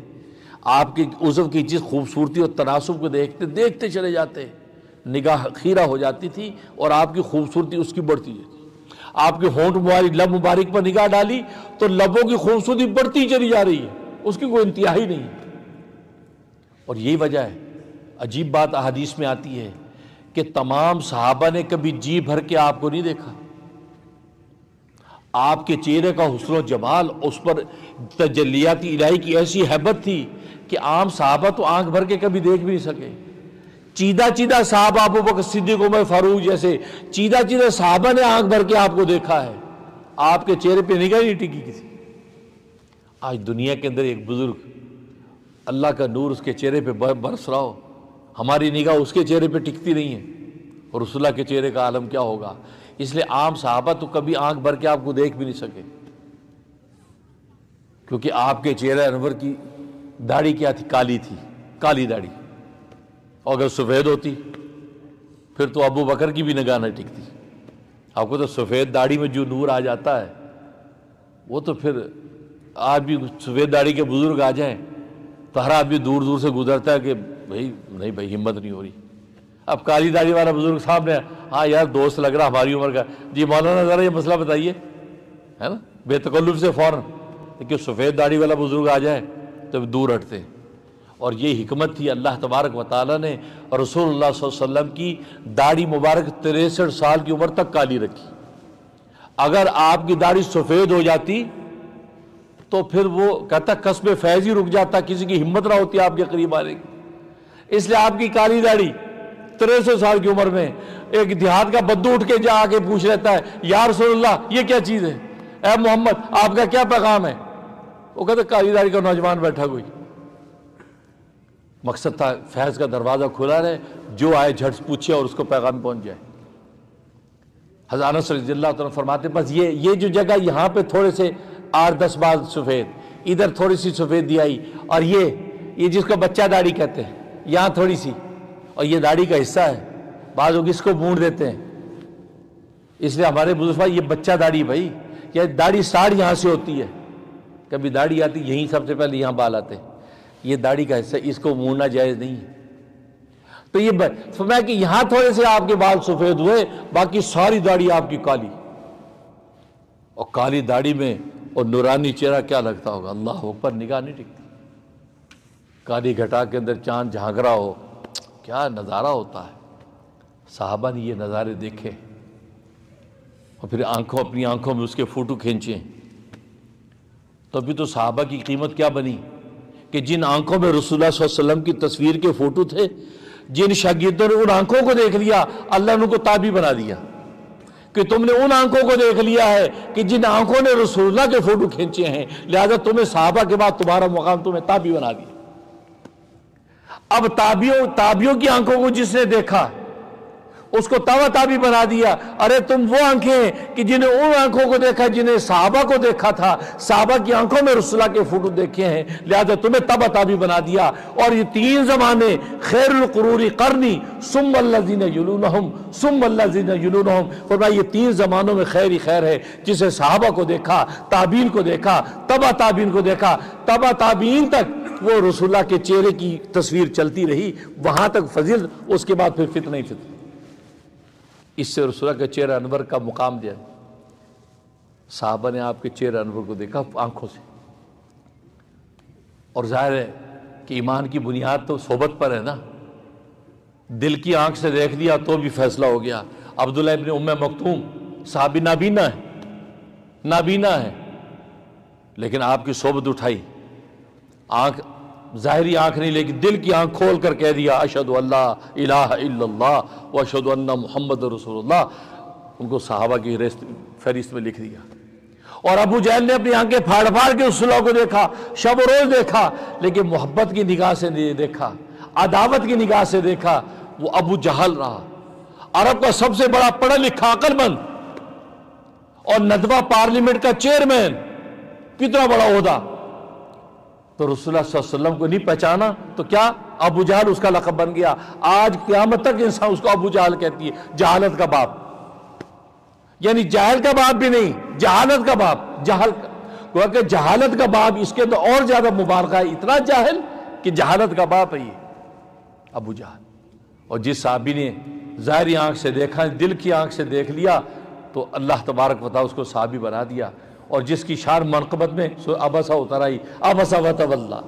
آپ کی عضو کی جس خوبصورتی اور تناسب کو دیکھتے چلے جاتے، نگاہ خیرہ ہو جاتی تھی اور آپ کی خوبصورتی اس کی بڑھتی جاتی۔ آپ کے ہونٹ مبارک، لب مبارک پر نگاہ ڈالی تو لبوں کی خوبصورتی بڑھتی چلی جا رہی ہے، اس کی کوئی انتہا ہی نہیں۔ اور یہی وجہ ہے، عجیب بات احادیث میں آتی ہے کہ تمام صحابہ نے کبھی جی بھر کے آپ کو نہیں دیکھا۔ آپ کے چہرے کا حسن و جمال، اس پر تجلیات الہی کی ایسی ہیبت تھی کہ عام صحابہ تو آنکھ بھر کے کبھی دیکھ بھی نہیں سکے۔ چیدہ صحابہ ابو بکر صدیق عمر فاروق جیسے چیدہ صحابہ نے آنکھ بھر کے آپ کو دیکھا ہے، آپ کے چہرے پہ نگاہ نہیں ٹکی کسی. آج دنیا کے اندر ایک بزرگ اللہ کا نور اس کے چہرے پہ برس رہا ہو, ہماری نگاہ اس کے چہرے پہ ٹکتی نہیں ہے, اور رسول اللہ کے چہرے کا عالم کیا ہوگا. اس لیے عام صحابہ تو کبھی آنکھ بھر کے آپ کو دیکھ بھی نہیں سکے, کیونکہ آپ کے چہرے انور کی داڑھی کیا تھی؟ کالی تھی, کالی داڑھی. اور اگر سفید ہوتی پھر تو ابو بکر کی بھی نگاہ نہ ٹکتی. آپ کو تو سفید داڑھی میں جو نور آ جاتا ہے وہ تو پھر آج بھی سفید داڑھی کے بزرگ آ جائیں تو ہر آدمی دور دور سے گزرتا ہے کہ بھائی نہیں بھائی ہمت نہیں ہو رہی. اب کالی داڑھی والا بزرگ صاحب نے ہاں یار دوست لگ رہا ہماری عمر کا, جی مولانا ذرا یہ مسئلہ بتائیے, ہے نا, بے تکلف سے فوراً. لیکن سفید داڑھی والا بزرگ آ جائے تو دور ہٹتے. اور یہ حکمت تھی اللہ تبارک و تعالیٰ نے رسول اللہ صلی اللہ علیہ وسلم کی داڑھی مبارک 63 سال کی عمر تک کالی رکھی. اگر آپ کی داڑھی سفید ہو جاتی تو پھر وہ کہتا قصب فیض ہی رک جاتا, کسی کی ہمت نہ ہوتی آپ کے قریب آنے کی. اس لیے آپ کی کالی داڑھی 63 سال کی عمر میں ایک دیہات کا بدو اٹھ کے جا کے پوچھ لیتا ہے یا رسول اللہ یہ کیا چیز ہے, اے محمد آپ کا کیا پیغام ہے. وہ کہتا کالی داڑھی کا نوجوان بیٹھا کوئی. مقصد تھا فیض کا دروازہ کھلا رہے, جو آئے جھٹ پوچھے اور اس کو پیغام پہنچ جائے. حضرت انس رضی اللہ عنہ فرماتے بس یہ جو جگہ یہاں پہ تھوڑے سے 8-10 بال سفید, ادھر تھوڑی سی سفیدی آئی, اور یہ جس کو بچہ داڑھی کہتے ہیں یہاں تھوڑی سی, اور یہ داڑھی کا حصہ ہے, بعض لوگ اس کو مونڈ دیتے ہیں. اس لیے ہمارے بزرگ بھائی یہ بچہ داڑھی بھائی, یہ داڑھی ساڑھ یہاں سے ہوتی ہے, کبھی داڑھی آتی یہیں سب سے پہلے یہاں بال آتے, یہ داڑھی کا حصہ, اس کو مونڈنا جائز نہیں ہے. تو یہ فرمایا کہ یہاں تھوڑے سے آپ کے بال سفید ہوئے, باقی ساری داڑھی آپ کی کالی. اور کالی داڑھی میں اور نورانی چہرہ کیا لگتا ہوگا, اللہ اوپر نگاہ نہیں ٹکتی. کالی گھٹا کے اندر چاند جھانک رہا ہو, کیا نظارہ ہوتا ہے. صحابہ نے یہ نظارے دیکھے اور پھر اپنی آنکھوں میں اس کے فوٹو کھینچے. تو ابھی تو صحابہ کی قیمت کیا بنی کہ جن آنکھوں میں رسول اللہ صلی اللہ علیہ وسلم کی تصویر کے فوٹو تھے, جن شاگردوں نے ان آنکھوں کو دیکھ لیا, اللہ نے ان کو تابعی بنا دیا کہ تم نے ان آنکھوں کو دیکھ لیا ہے کہ جن آنکھوں نے رسول اللہ کے فوٹو کھینچے ہیں, لہذا تمہیں صحابہ کے بعد تمہارا مقام تمہیں تابعی بنا دیا. اب تابعیوں کی آنکھوں کو جس نے دیکھا اس کو تابعی بنا دیا. ارے تم وہ آنکھیں کہ جنہیں ان آنکھوں کو دیکھا جنہیں صحابہ کو دیکھا تھا, صحابہ کی آنکھوں میں رسول اللہ کے فوٹو دیکھے ہیں, لہذا تمہیں تابعی بنا دیا. اور یہ 3 زمانے خیر القرون قرنی ثم الذین یلونہم ثم الذین یلونہم, فرمایا یہ 3 زمانوں میں خیر ہی خیر ہے. جسے صحابہ کو دیکھا, تابعین کو دیکھا, تابعین کو دیکھا, تابعین تک وہ رسول اللہ کے چہرے کی تصویر چلتی رہی, وہاں تک فضیل, اس کے بعد پھر فتنہ ہی فتنہ. اس سے رسول اللہ کے چہرہ انور کا مقام دیا. صحابہ نے آپ کے چہرہ انور کو دیکھا آنکھوں سے, اور ظاہر ہے کہ ایمان کی بنیاد تو صحبت پر ہے نا. دل کی آنکھ سے دیکھ لیا تو بھی فیصلہ ہو گیا. عبداللہ ابن ام مکتوم صحابی نابینا ہے, لیکن آپ کی صحبت اٹھائی, آنکھ ظاہری آنکھ نہیں لیکن دل کی آنکھ کھول کر کہہ دیا اشہد اللہ الہ الا اللہ واشہد ان محمد رسول اللہ. ان کو صحابہ کی فہرست میں لکھ دیا. اور ابو جہل نے اپنی آنکھیں پھاڑ پھاڑ کے اس صلح کو دیکھا, شب و روز دیکھا, لیکن محبت کی نگاہ سے نہیں دیکھا, عداوت کی نگاہ سے دیکھا. وہ ابو جہل رہا, عرب کا سب سے بڑا پڑھا لکھا عقل مند اور ندوہ پارلیمنٹ کا چیئرمین, کتنا بڑا عہدہ. تو رسول اللہ صلی اللہ علیہ وسلم کو نہیں پہچانا تو کیا, ابو جہل اس کا لقب بن گیا. آج قیامت تک انسان اس کو ابو جہل کہتی ہے, جہالت کا باپ. یعنی جاہل کا باپ بھی نہیں, جہالت کا باپ. کہ جہالت کا باپ, اس کے اندر اور زیادہ مبالغہ ہے, اتنا جاہل کہ جہالت کا باپ ہے یہ ابو جہل. اور جس صحابی نے ظاہری آنکھ سے دیکھا, دل کی آنکھ سے دیکھ لیا, تو اللہ تبارک و تعالی اس کو صحابی بنا دیا. اور جس کی شان منقبت میں ابسا اتر آئی, ابسا وتولی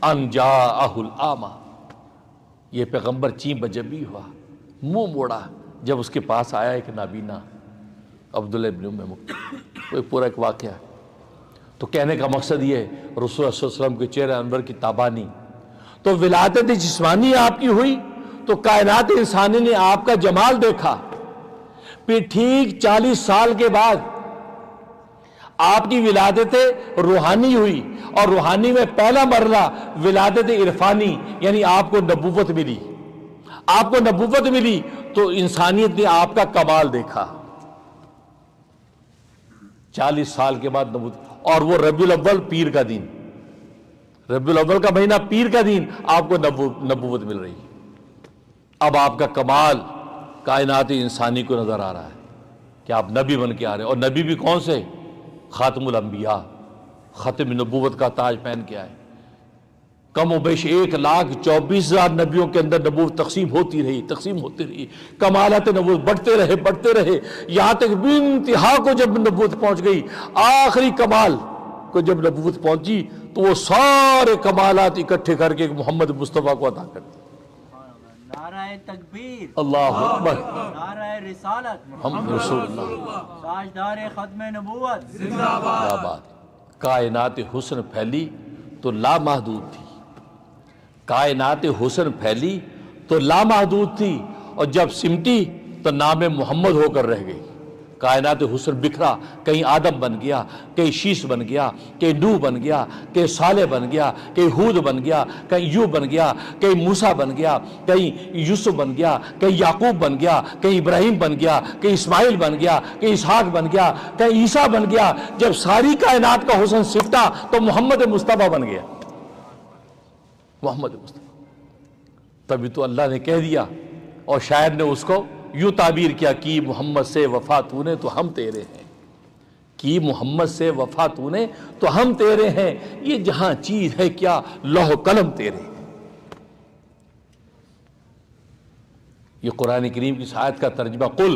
ان جاءہ الاعمی, یہ پیغمبر چین بجبی ہوا, منہ موڑا جب اس کے پاس آیا ایک نابینا عبداللہ ابن ام مکتوم. وہ پورا ایک واقعہ ہے. تو کہنے کا مقصد یہ ہے رسول اللہ صلی اللہ علیہ وسلم کے چہرے انور کی تابانی. تو ولادت جسمانی آپ کی ہوئی تو کائنات انسانی نے آپ کا جمال دیکھا. پھر ٹھیک 40 سال کے بعد آپ کی ولادت روحانی ہوئی، اور روحانی میں پہلا مرحلہ ولادت عرفانی، یعنی آپ کو نبوت ملی. آپ کو نبوت ملی تو انسانیت نے آپ کا کمال دیکھا. 40 سال کے بعد نبوت، اور وہ ربیع الاول پیر کا دن، ربیع الاول کا مہینہ پیر کا دن آپ کو نبوت مل رہی. اب آپ کا کمال کائنات انسانی کو نظر آ رہا ہے کہ آپ نبی بن کے آ رہے ہیں. اور نبی بھی کون سے؟ خاتم الانبیاء، ختم نبوت کا تاج پہن کے آئے. کم و بیش 1,24,000 نبیوں کے اندر نبوت تقسیم ہوتی رہی. کمالات نبوت بڑھتے رہے یہاں تک بے انتہا کو جب نبوت پہنچ گئی، آخری کمال کو جب نبوت پہنچی تو وہ سارے کمالات اکٹھے کر کے محمد مصطفیٰ کو عطا کر دی. نعرہ تکبیر، اللہ اکبر، نعرہ رسالت، محمد رسول اللہ، تاجدار ختم نبوت. کیا بات. کائنات حسن پھیلی تو لامحدود تھی، کائنات حسن پھیلی تو لامحدود تھی، اور جب سمٹی تو نام محمد ہو کر رہ گئی. کائنات حسن بکھرا، کہیں آدم بن گیا، کہیں شیش بن گیا، کہیں نوح بن گیا، کہیں صالح بن گیا، کہیں ہود بن گیا، کہیں یوب بن گیا، کہیں موسیٰ بن گیا، کہیں یوسف بن گیا، کہیں یعقوب بن گیا، کہیں ابراہیم بن گیا، کہیں اسماعیل بن گیا، کہیں اسحاق بن گیا، کہیں عیسیٰ بن گیا. جب ساری کائنات کا حسن سمٹا تو محمد مصطفیٰ بن گیا. محمد مصطفیٰ. تبھی تو اللہ نے کہہ دیا، اور شاعر نے اس کو یوں تعبیر کیا، کی محمد سے وفا تو نے تو ہم تیرے ہیں. کی محمد سے وفا تو نے تو ہم تیرے ہیں، یہ جہاں چیز ہے کیا لوح و قلم تیرے ہیں. یہ قرآن کریم کی آیت کا ترجمہ. قل،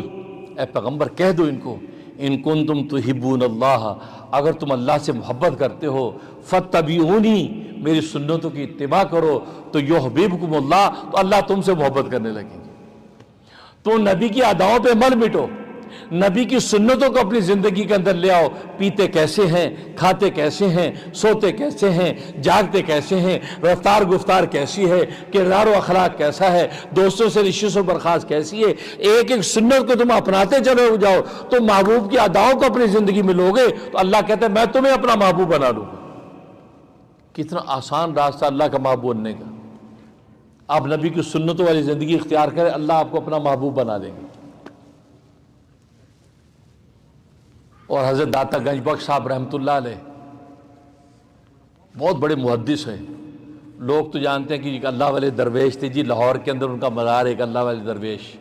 اے پیغمبر کہہ دو ان کو، ان کنتم تحبون اللہ، اگر تم اللہ سے محبت کرتے ہو، فاتبعونی، میری سنتوں کی اتباع کرو، تو یحببکم اللہ، تو اللہ تم سے محبت کرنے لگیں گے. تو نبی کی اداؤں پہ مت مٹو، نبی کی سنتوں کو اپنی زندگی کے اندر لے آؤ. پیتے کیسے ہیں، کھاتے کیسے ہیں، سوتے کیسے ہیں، جاگتے کیسے ہیں، رفتار گفتار کیسی ہے، کردار و اخلاق کیسا ہے، دوستوں سے رشتوں سے برخاست کیسی ہے، ایک ایک سنت کو تم اپناتے چلے جاؤ تو محبوب کی اداؤں کو اپنی زندگی میں لوگے تو اللہ کہتا ہے میں تمہیں اپنا محبوب بنا لوں گا. کتنا آسان راستہ اللہ کا محبوب بننے کا. آپ نبی کی سنتوں والی زندگی اختیار کریں، اللہ آپ کو اپنا محبوب بنا دیں گے. اور حضرت داتا گنج بخش صاحب رحمۃ اللہ علیہ بہت بڑے محدث ہیں. لوگ تو جانتے ہیں کہ ایک اللہ والے درویش تھے جی، لاہور کے اندر ان کا مزار ہے، ایک اللہ والے درویش.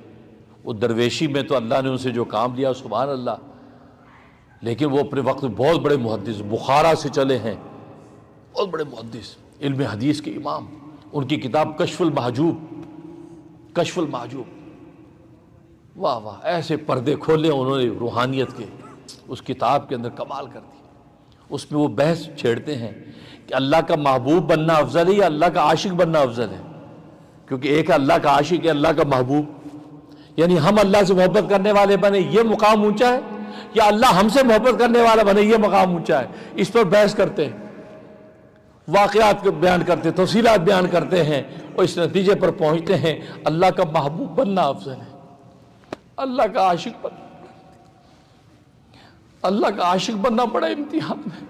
وہ درویشی میں تو اللہ نے ان سے جو کام لیا سبحان اللہ، لیکن وہ اپنے وقت میں بہت بڑے محدث، بخارا سے چلے ہیں، بہت بڑے محدث، علم حدیث کے امام. ان کی کتاب کشف المحجوب، کشف المحجوب، واہ واہ، ایسے پردے کھولے انہوں نے روحانیت کے اس کتاب کے اندر، کمال کر دی. اس میں وہ بحث چھیڑتے ہیں کہ اللہ کا محبوب بننا افضل ہے یا اللہ کا عاشق بننا افضل ہے. کیونکہ ایک اللہ کا عاشق ہے، اللہ کا محبوب، یعنی ہم اللہ سے محبت کرنے والے بنے یہ مقام اونچا ہے، یا اللہ ہم سے محبت کرنے والا بنے یہ مقام اونچا ہے. اس پر بحث کرتے ہیں، واقعات کو بیان کرتے، تفصیلات بیان کرتے ہیں، اور اس نتیجے پر پہنچتے ہیں اللہ کا محبوب بننا افضل ہے، اللہ کا عاشق بننا. اللہ کا عاشق بننا بڑا امتحان ہے.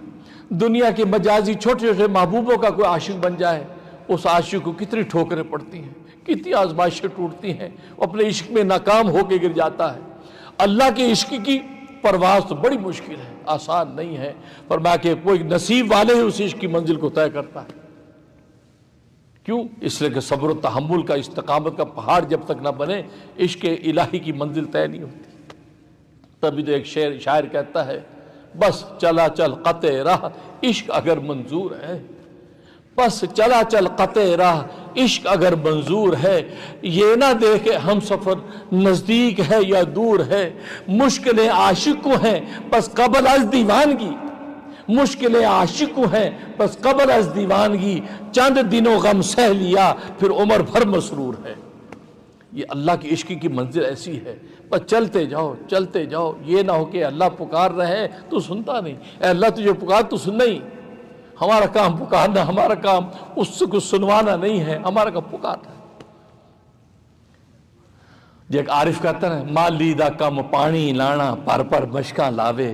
دنیا کے مجازی چھوٹے چھوٹے محبوبوں کا کوئی عاشق بن جائے، اس عاشق کو کتنی ٹھوکریں پڑتی ہیں، کتنی آزمائشیں ٹوٹتی ہیں، وہ اپنے عشق میں ناکام ہو کے گر جاتا ہے. اللہ کے عشق کی پرواز تو بڑی مشکل ہے، آسان نہیں ہے. فرمایا کہ کوئی نصیب والے ہی اس عشق کی منزل کو طے کرتا ہے. کیوں؟ اس لیے کہ صبر و تحمل کا، استقامت کا پہاڑ جب تک نہ بنے عشق الہی کی منزل طے نہیں ہوتی. تبھی تو ایک شاعر کہتا ہے، بس چلا چل قطع راہ عشق اگر منظور ہے، بس چلا چل قطع راہ عشق اگر منظور ہے، یہ نہ دیکھے ہم سفر نزدیک ہے یا دور ہے، مشکلیں عاشق کو ہیں بس قبل از دیوانگی، مشکلیں عاشق کو ہیں بس قبل از دیوانگی، چند دنوں غم سہ لیا پھر عمر بھر مسرور ہے. یہ اللہ کی عشق کی منزل ایسی ہے، بس چلتے جاؤ چلتے جاؤ. یہ نہ ہو کہ اللہ پکار رہے تو سنتا نہیں، اے اللہ تجھے پکار تو سننا ہی. ہمارا کام پکارنا، ہمارا کام اس سے کچھ سنوانا نہیں ہے، ہمارا کام پکارنا ہے. جو ایک عارف کہتا ہے نا، مال لیدہ کم پانی لانا پر پر مشکاں لاوے،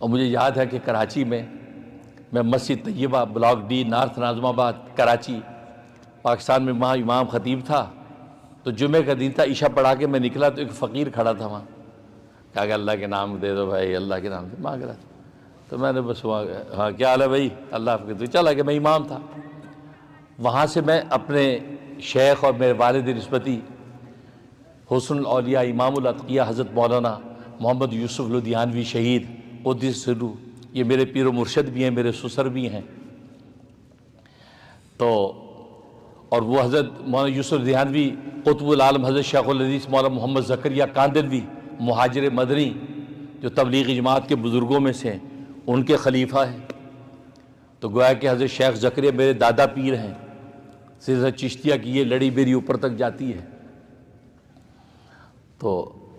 اور مجھے یاد ہے کہ کراچی میں مسجد طیبہ بلاک ڈی نارتھ ناظم آباد کراچی پاکستان میں وہاں امام خطیب تھا، تو جمعہ کا دن تھا، عشاء پڑھا کے میں نکلا تو ایک فقیر کھڑا تھا وہاں، کہا کہ اللہ کے نام دے دو بھائی، اللہ کے نام سے مانگ رہا تھا، تو میں نے بس وہاں ہاں کیا حال ہے بھائی، اللہ آپ کے تو چلا کہ میں امام تھا۔ وہاں سے میں اپنے شیخ اور میرے والد نسبتی حسن الاولیاء امام الاتقیاء حضرت مولانا محمد یوسف لدھیانوی شہید قدس سرو، یہ میرے پیر و مرشد بھی ہیں، میرے سسر بھی ہیں، تو اور وہ حضرت مولانا یوسف لدھیانوی قطب العالم حضرت شیخ الحدیث مولانا محمد زکریا کاندلوی مہاجر مدنی جو تبلیغی جماعت کے بزرگوں میں سے ہیں، ان کے خلیفہ ہیں، تو گویا کہ حضرت شیخ زکریا میرے دادا پیر ہیں، سلسلہ چشتیہ کی یہ لڑی میری اوپر تک جاتی ہے۔ تو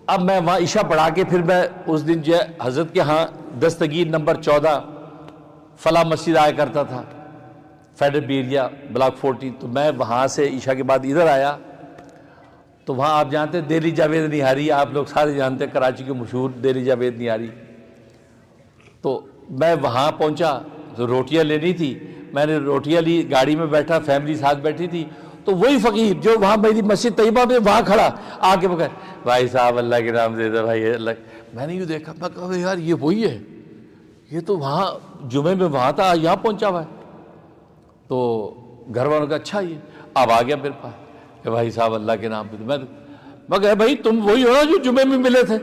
اب میں وہاں عشاء پڑھا کے پھر میں اس دن جو ہے حضرت کے ہاں دستگیر نمبر 14 فلاں مسجد آیا کرتا تھا، فیڈرل ایریا بلاک 14، تو میں وہاں سے عشاء کے بعد ادھر آیا، تو وہاں آپ جانتے ہیں دہلی جاوید نہاری، آپ لوگ سارے جانتے ہیں کراچی کے مشہور دہلی جاوید نہاری، تو میں وہاں پہنچا تو روٹیاں لینی تھی، میں نے روٹیاں لی، گاڑی میں بیٹھا، فیملی ساتھ بیٹھی تھی، تو وہی فقیر جو وہاں میری مسجد طیبہ میں وہاں کھڑا آ کے بکر بھائی صاحب اللہ کے نام دے دو بھائی اللہ، میں نے یوں دیکھا، میں کہا یار یہ وہی ہے، یہ تو وہاں جمعے میں وہاں تھا، یہاں پہنچا ہوا ہے، تو گھر والوں کا اچھا یہ اب آ گیا میرے پاس کہ بھائی صاحب اللہ کے نام پہ، میں کہا بھائی تم وہی ہو نا جو جمعے میں ملے تھے؟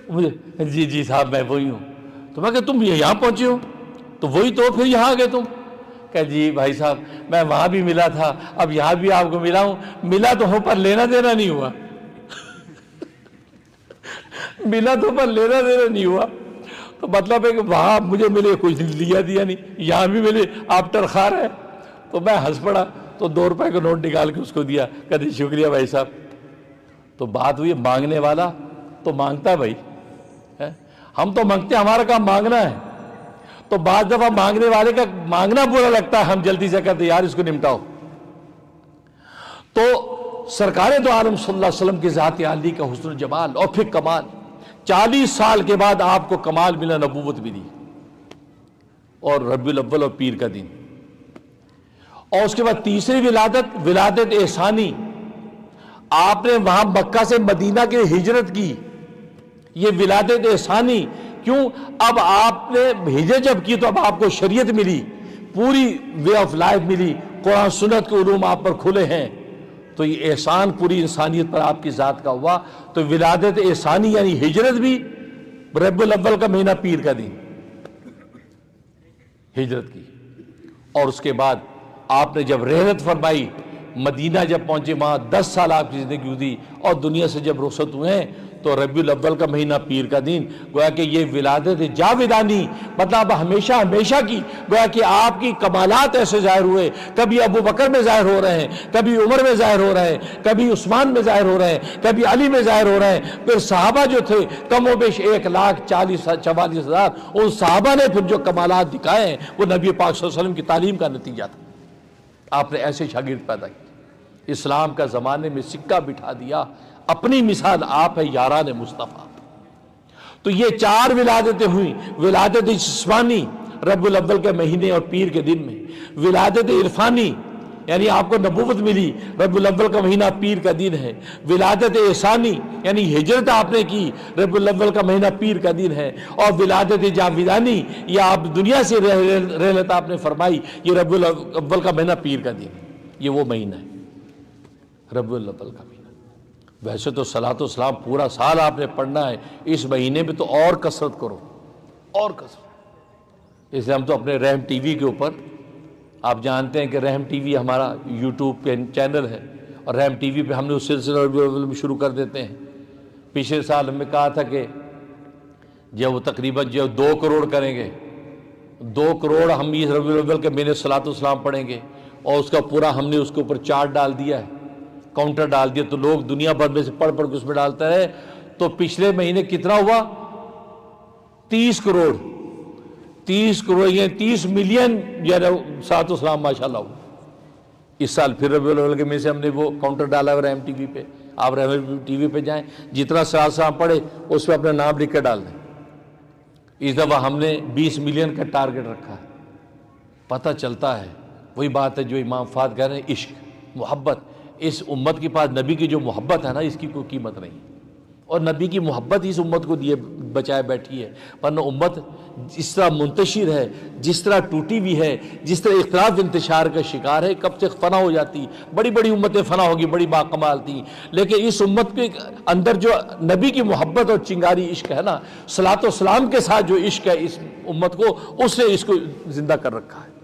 مجھے جی صاحب میں وہی ہوں، تو میں کہ تم یہاں پہنچے ہو تو وہی تو پھر یہاں آ گئے تم؟ کہ جی بھائی صاحب میں وہاں بھی ملا تھا، اب یہاں بھی آپ کو ملا ہوں، ملا تو ہوں پر لینا دینا نہیں ہوا ملا تو پر لینا دینا نہیں ہوا، تو مطلب ہے کہ وہاں مجھے ملے کچھ لیا دیا نہیں، یہاں بھی ملے آپ ترخار ہے، تو میں ہنس پڑا، تو 2 روپے کا نوٹ نکال کے اس کو دیا، کہتے شکریہ بھائی صاحب۔ تو بات ہوئی مانگنے والا تو مانگتا ہے بھائی، ہم تو مانگتے ہیں، ہمارا کام مانگنا ہے، تو بعض دفعہ مانگنے والے کا مانگنا برا لگتا ہے، ہم جلدی سے کہتے یار اس کو نمٹاؤ۔ تو سرکار دو عالم صلی اللہ علیہ وسلم کی ذات عالی کا حسن و جمال اور پھر کمال، 40 سال کے بعد آپ کو کمال ملا، نبوت ملی، اور ربیع الاول اور پیر کا دن، اور اس کے بعد تیسری ولادت احسانی، آپ نے وہاں مکہ سے مدینہ کی ہجرت کی، یہ ولادت احسانی کیوں؟ اب آپ نے ہجرت جب کی تو اب آپ کو شریعت ملی، پوری وے آف لائف ملی، قرآن سنت کے علوم آپ پر کھلے ہیں، تو یہ احسان پوری انسانیت پر آپ کی ذات کا ہوا، تو ولادت احسانی یعنی ہجرت بھی ربیع الاول کا مہینہ پیر کا دن ہجرت کی، اور اس کے بعد آپ نے جب رحلت فرمائی، مدینہ جب پہنچے وہاں 10 سال آپ کی زندگی گزری، اور دنیا سے جب رخصت ہوئے ہیں تو ربیع الاول کا مہینہ پیر کا دن، گویا کہ یہ ولادت جاویدانی، مطلب ہمیشہ ہمیشہ کی، گویا کہ آپ کی کمالات ایسے ظاہر ہوئے، کبھی ابو بکر میں ظاہر ہو رہے ہیں، کبھی عمر میں ظاہر ہو رہے ہیں، کبھی عثمان میں ظاہر ہو رہے ہیں، کبھی علی میں ظاہر ہو رہے ہیں، پھر صحابہ جو تھے کم و بیش 1,44,000 ان صحابہ نے پھر جو کمالات دکھائے ہیں وہ نبی پاک صلی اللہ علیہ وسلم کی تعلیم کا نتیجہ تھا۔ آپ نے ایسے شاگرد پیدا کی، اسلام کا زمانے میں سکہ بٹھا دیا، اپنی مثال آپ ہے یاران مصطفیٰ۔ تو یہ 4 ولادتیں ہوئیں، ولادت جسمانی ربیع الاول کے مہینے اور پیر کے دن میں، ولادت عرفانی یعنی آپ کو نبوت ملی، ربیع الاول کا مہینہ پیر کا دن ہے، ولادت احسانی یعنی ہجرت آپ نے کی، ربیع الاول کا مہینہ پیر کا دن ہے، اور ولادت جاویدانی یا آپ دنیا سے رحلت آپ نے فرمائی، یہ ربیع الاول کا مہینہ پیر کا دن ہے، یہ وہ مہینہ ہے ربیع الاول کا مہینہ۔ ویسے تو صلاۃ و سلام پورا سال آپ نے پڑھنا ہے، اس مہینے میں تو اور کثرت کرو، اور کثرت۔ اس لیے ہم تو اپنے رحم ٹی وی کے اوپر، آپ جانتے ہیں کہ رحم ٹی وی ہمارا یوٹیوب پہ چینل ہے، اور رحم ٹی وی پہ ہم نے اس سلسلہ ربیع الاول میں شروع کر دیتے ہیں۔ پچھلے سال ہم نے کہا تھا کہ جب وہ تقریباً جو 2 کروڑ کریں گے، 2 کروڑ ہم اس ربیع الاول کے مہینے صلاۃ و سلام پڑھیں گے، اور اس کا پورا ہم نے اس کے اوپر چارٹ ڈال دیا ہے، کاؤنٹر ڈال دیا، تو لوگ دنیا بھر میں سے پڑھ کے اس میں ڈالتا رہے، تو پچھلے مہینے کتنا ہوا؟ 30 کروڑ 30 کروڑ یعنی 30 ملین صلاۃ و سلام ماشاءاللہ ہوا۔ اس سال پھر ربیع الاول کے مہینے سے ہم نے وہ کاؤنٹر ڈالا ہے رحم ٹی وی پہ، آپ رحم ٹی وی پہ جائیں، جتنا صلاۃ و سلام پڑھے اس پہ اپنا نام لکھ کے ڈال دیں، اس دفعہ ہم نے 20 ملین کا ٹارگٹ رکھا ہے۔ پتہ چلتا ہے وہی بات ہے جو امام فہد کہہ رہے ہیں، عشق، محبت۔ اس امت کے پاس نبی کی جو محبت ہے نا، اس کی کوئی قیمت نہیں، اور نبی کی محبت ہی اس امت کو دیے بچائے بیٹھی ہے، ورنہ امت جس طرح منتشر ہے، جس طرح ٹوٹی ہوئی ہے، جس طرح اختلاف انتشار کا شکار ہے، کب سے فنا ہو جاتی۔ بڑی بڑی امتیں فنا ہوگی، بڑی باکمال تھیں، لیکن اس امت کے اندر جو نبی کی محبت اور چنگاری عشق ہے نا، صلاۃ و سلام کے ساتھ جو عشق ہے اس امت کو، اس نے اس کو زندہ کر رکھا ہے۔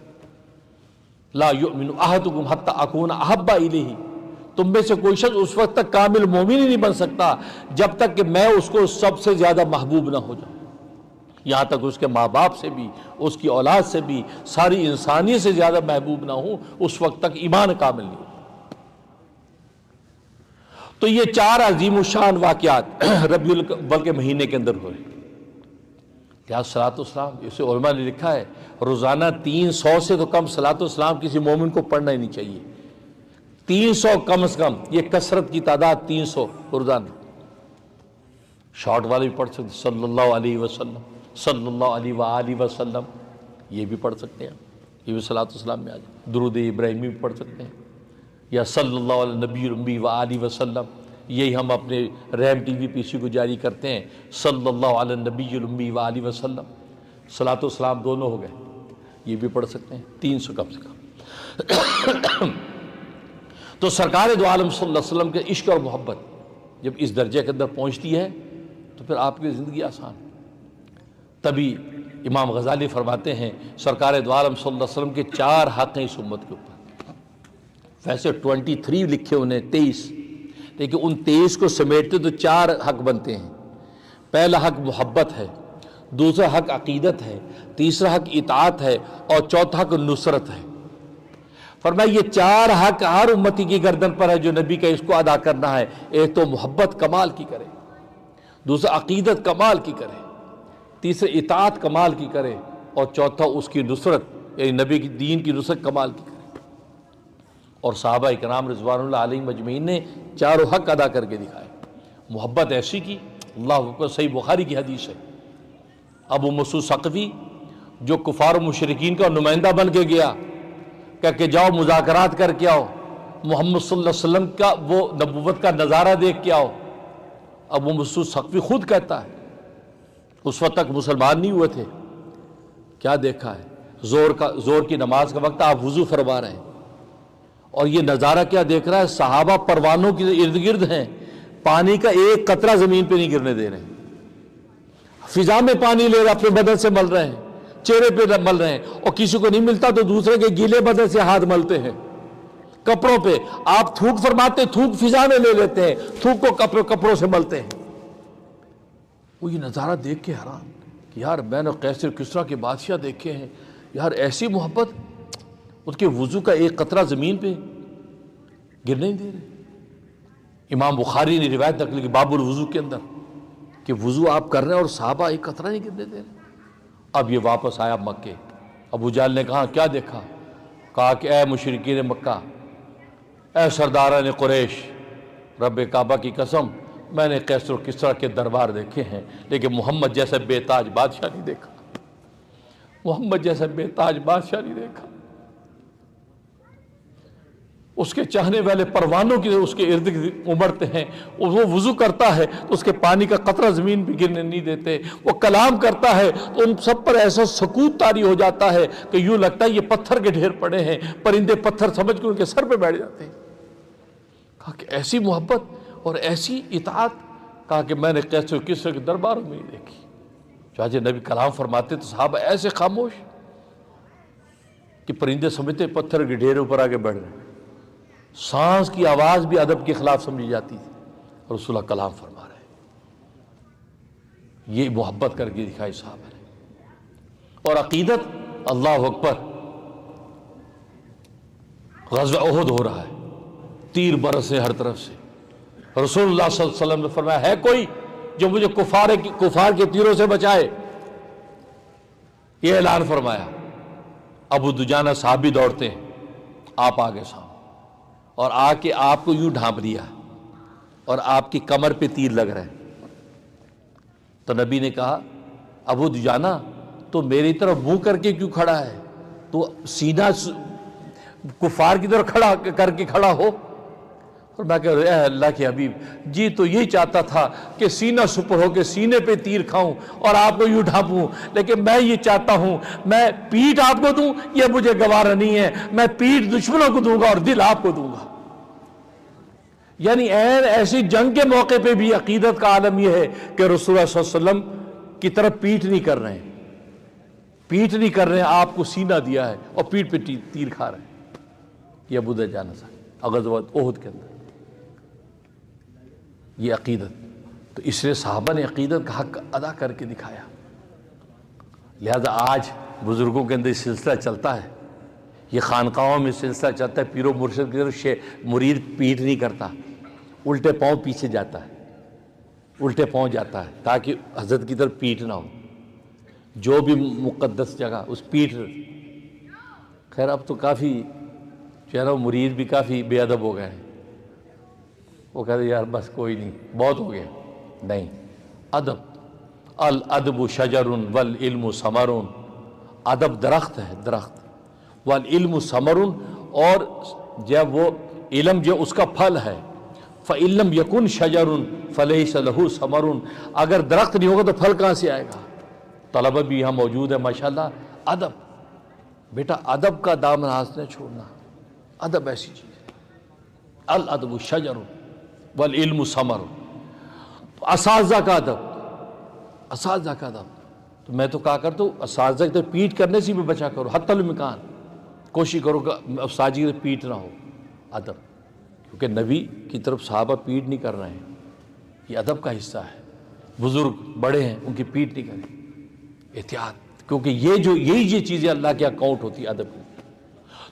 لا یؤمن احدکم حتی اکون احب الیہ، تم میں سے کوئی شخص اس وقت تک کامل مومن ہی نہیں بن سکتا جب تک کہ میں اس کو سب سے زیادہ محبوب نہ ہو جاؤں، یہاں تک اس کے ماں باپ سے بھی، اس کی اولاد سے بھی، ساری انسانیت سے زیادہ محبوب نہ ہوں، اس وقت تک ایمان کامل نہیں ہوتا۔ تو یہ 4 عظیم الشان واقعات ربیع الاول کے مہینے کے اندر ہوئے۔ کیا صلاۃ والسلام، اسے علماء نے لکھا ہے روزانہ 300 سے تو کم صلاۃ والسلام کسی مومن کو پڑھنا ہی نہیں چاہیے۔ 300 کم از کم، یہ کثرت کی تعداد 300 روزانہ۔ شارٹ والے بھی پڑھ سکتے، صلی اللہ علیہ وسلم، صلی اللہ علیہ وآلہ وسلم، یہ بھی پڑھ سکتے ہیں، یہ بھی صلاۃ والسلام میں آ جائے۔ درود ابراہیمی بھی پڑھ سکتے ہیں، یا صلی اللہ علیہ نبی الامی وآلہ وسلم، یہی ہم اپنے ریم ٹی وی پی سی کو جاری کرتے ہیں، صلی اللہ علیہ نبی الامی وآلہ وسلم۔ صلاۃ والسلام دونوں ہو گئے، یہ بھی پڑھ سکتے ہیں، 300 کم سے کم۔ تو سرکار دو عالم صلی اللہ علیہ وسلم کے عشق اور محبت جب اس درجے کے اندر پہنچتی ہے تو پھر آپ کی زندگی آسان۔ تبھی امام غزالی فرماتے ہیں سرکار دو عالم صلی اللہ علیہ وسلم کے 4 حق ہیں اس امت کے اوپر۔ ویسے 23 لکھے انہیں 23، لیکن ان 23 کو سمیٹتے تو 4 حق بنتے ہیں۔ پہلا حق محبت ہے، دوسرا حق عقیدت ہے، تیسرا حق اطاعت ہے، اور چوتھا حق نصرت ہے۔ فرمایا یہ 4 حق ہر امتی کی گردن پر ہے جو نبی کا اس کو ادا کرنا ہے۔ ایک تو محبت کمال کی کرے، دوسرا عقیدت کمال کی کرے، تیسرا اطاعت کمال کی کرے، اور چوتھا اس کی نصرت، یعنی نبی کی دین کی نصرت کمال کی کرے۔ اور صحابہ کرام رضوان اللہ علیہم اجمعین نے 4 حق ادا کر کے دکھائے۔ محبت ایسی کی، اللہ اکبر، صحیح بخاری کی حدیث ہے، ابو مسعود ثقفی جو کفار و مشرکین کا نمائندہ بن کے گیا کہ جاؤ مذاکرات کر کے آؤ، محمد صلی اللہ علیہ وسلم کا وہ نبوت کا نظارہ دیکھ کے آؤ، ابو مسعود ثقفی خود کہتا ہے، اس وقت تک مسلمان نہیں ہوئے تھے، کیا دیکھا ہے، زور کی نماز کا وقت آپ وضو فرما رہے ہیں، اور یہ نظارہ کیا دیکھ رہا ہے، صحابہ پروانوں کے ارد گرد ہیں، پانی کا ایک قطرہ زمین پہ نہیں گرنے دے رہے ہیں، فضا میں پانی لے رہے، اپنے بدن سے مل رہے ہیں، چہرے پہ مل رہے ہیں، اور کسی کو نہیں ملتا تو دوسرے کے گیلے بدن سے ہاتھ ملتے ہیں، کپڑوں پہ آپ تھوک فرماتے، تھوک فضا میں لے لیتے ہیں، تھوک کو کپڑوں سے ملتے ہیں۔ وہ یہ نظارہ دیکھ کے حیران کہ یار میں نے قیصر کسریٰ کے بادشاہ دیکھے ہیں، یار ایسی محبت، اس کے وضو کا ایک قطرہ زمین پہ گرنے نہیں دے رہے۔ امام بخاری نے روایت نقل کی باب الوضو کے اندر کہ وضو آپ کر رہے ہیں اور صحابہ ایک قطرہ نہیں گرنے دے رہے۔ اب یہ واپس آیا مکے، ابو جہل نے کہا کیا دیکھا؟ کہا کہ اے مشرکین مکہ، اے سرداران قریش، رب کعبہ کی قسم، میں نے قیصر و کسریٰ کے دربار دیکھے ہیں، لیکن محمد جیسا بے تاج بادشاہ نہیں دیکھا، محمد جیسا بے تاج بادشاہ نہیں دیکھا۔ اس کے چاہنے والے پروانوں کی اس کے ارد گرد امڑتے ہیں، وہ وضو کرتا ہے تو اس کے پانی کا قطرہ زمین پہ گرنے نہیں دیتے، وہ کلام کرتا ہے تو ان سب پر ایسا سکوت طاری ہو جاتا ہے کہ یوں لگتا ہے یہ پتھر کے ڈھیر پڑے ہیں، پرندے پتھر سمجھ کے ان کے سر پہ بیٹھ جاتے ہیں۔ کہا کہ ایسی محبت اور ایسی اطاعت، کہا کہ میں نے قیصر و کسریٰ کے درباروں میں نہیں دیکھی۔ چاہے نبی کلام فرماتے تو صحابہ ایسے خاموش کہ پرندے سمجھتے پتھر کے ڈھیر اوپر آگے بڑھ رہے ہیں، سانس کی آواز بھی ادب کے خلاف سمجھی جاتی تھی، اور رسول اللہ کلام فرما رہے ہیں۔ یہ محبت کر کے دکھائی صحابہ نے۔ اور عقیدت، اللہ اکبر، غزوہ احد ہو رہا ہے، تیر برس سے ہر طرف سے، رسول اللہ صلی اللہ علیہ وسلم نے فرمایا ہے کوئی جو مجھے کفار کے تیروں سے بچائے؟ یہ اعلان فرمایا، ابو دجانہ صحابی دوڑتے ہیں، آپ آگے سامنے، اور آ کے آپ کو یوں ڈھانپ دیا اور آپ کی کمر پہ تیر لگ رہے ہیں۔ تو نبی نے کہا ابو دجانہ تو میری طرف منہ کر کے کیوں کھڑا ہے؟ تو سینہ کفار کی طرف کھڑا کر کے کھڑا ہو۔ اور میں کہہ رہا اے اللہ کے حبیب، جی تو یہی چاہتا تھا کہ سینہ سپر ہو کے سینے پہ تیر کھاؤں اور آپ کو یوں ڈھانپوں، لیکن میں یہ چاہتا ہوں میں پیٹھ آپ کو دوں، یہ مجھے گوارا نہیں ہے، میں پیٹھ دشمنوں کو دوں گا اور دل آپ کو دوں گا۔ یعنی ایسی جنگ کے موقع پہ بھی عقیدت کا عالم یہ ہے کہ رسول اللہ صلی اللہ علیہ وسلم کی طرف پیٹھ نہیں کر رہے ہیں، پیٹھ نہیں کر رہے ہیں، آپ کو سینہ دیا ہے اور پیٹھ پہ تیر کھا رہے ہیں۔ یہ ابو دجانہ صاحب غزوہ احد کے اندر یہ عقیدت، تو اس لیے صحابہ نے عقیدت کا حق ادا کر کے دکھایا۔ لہذا آج بزرگوں کے اندر یہ سلسلہ چلتا ہے، یہ خانقاہوں میں سلسلہ چلتا ہے، پیر و مرشد کی طرف مرید پیٹھ نہیں کرتا، الٹے پاؤں پیچھے جاتا ہے، الٹے پاؤں جاتا ہے تاکہ حضرت کی طرف پیٹھ نہ ہو، جو بھی مقدس جگہ اس پیٹھ۔ خیر اب تو کافی جو ہے نا مرید بھی کافی بے ادب ہو گئے ہیں، وہ کہتے ہیں یار بس کوئی نہیں، بہت ہو گیا۔ نہیں، ادب، الادب شجر والعلم ثمر، ادب درخت ہے، درخت، والعلم ثمر، اور جب وہ علم جو اس کا پھل ہے، فَإِن لَمْ يَكُنْ شَجَرٌ فَلَيْسَ لَهُ ثَمَرٌ، اگر درخت نہیں ہوگا تو پھل کہاں سے آئے گا؟ طلبہ بھی یہاں موجود ہے ماشاءاللہ۔ ادب، بیٹا ادب کا دامن ہاتھ نہ چھوڑنا، ادب ایسی چیز ہے، الادب شجر والعلم ثمر، اساتذہ کا ادب، اساتذہ کا ادب، تو میں تو کہا کرتا ہوں اساتذہ کی طرف پیٹ کرنے سے بھی بچا کرو، حتی الامکان کوشش کرو کہ اساتذہ کی طرف پیٹ نہ ہو، ادب، کیونکہ نبی کی طرف صحابہ پیٹ نہیں کر رہے ہیں، یہ ادب کا حصہ ہے، بزرگ بڑے ہیں ان کی پیٹ نہیں کریں، احتیاط، کیونکہ یہی چیزیں اللہ کے اکاؤنٹ ہوتی ہے ادب کی۔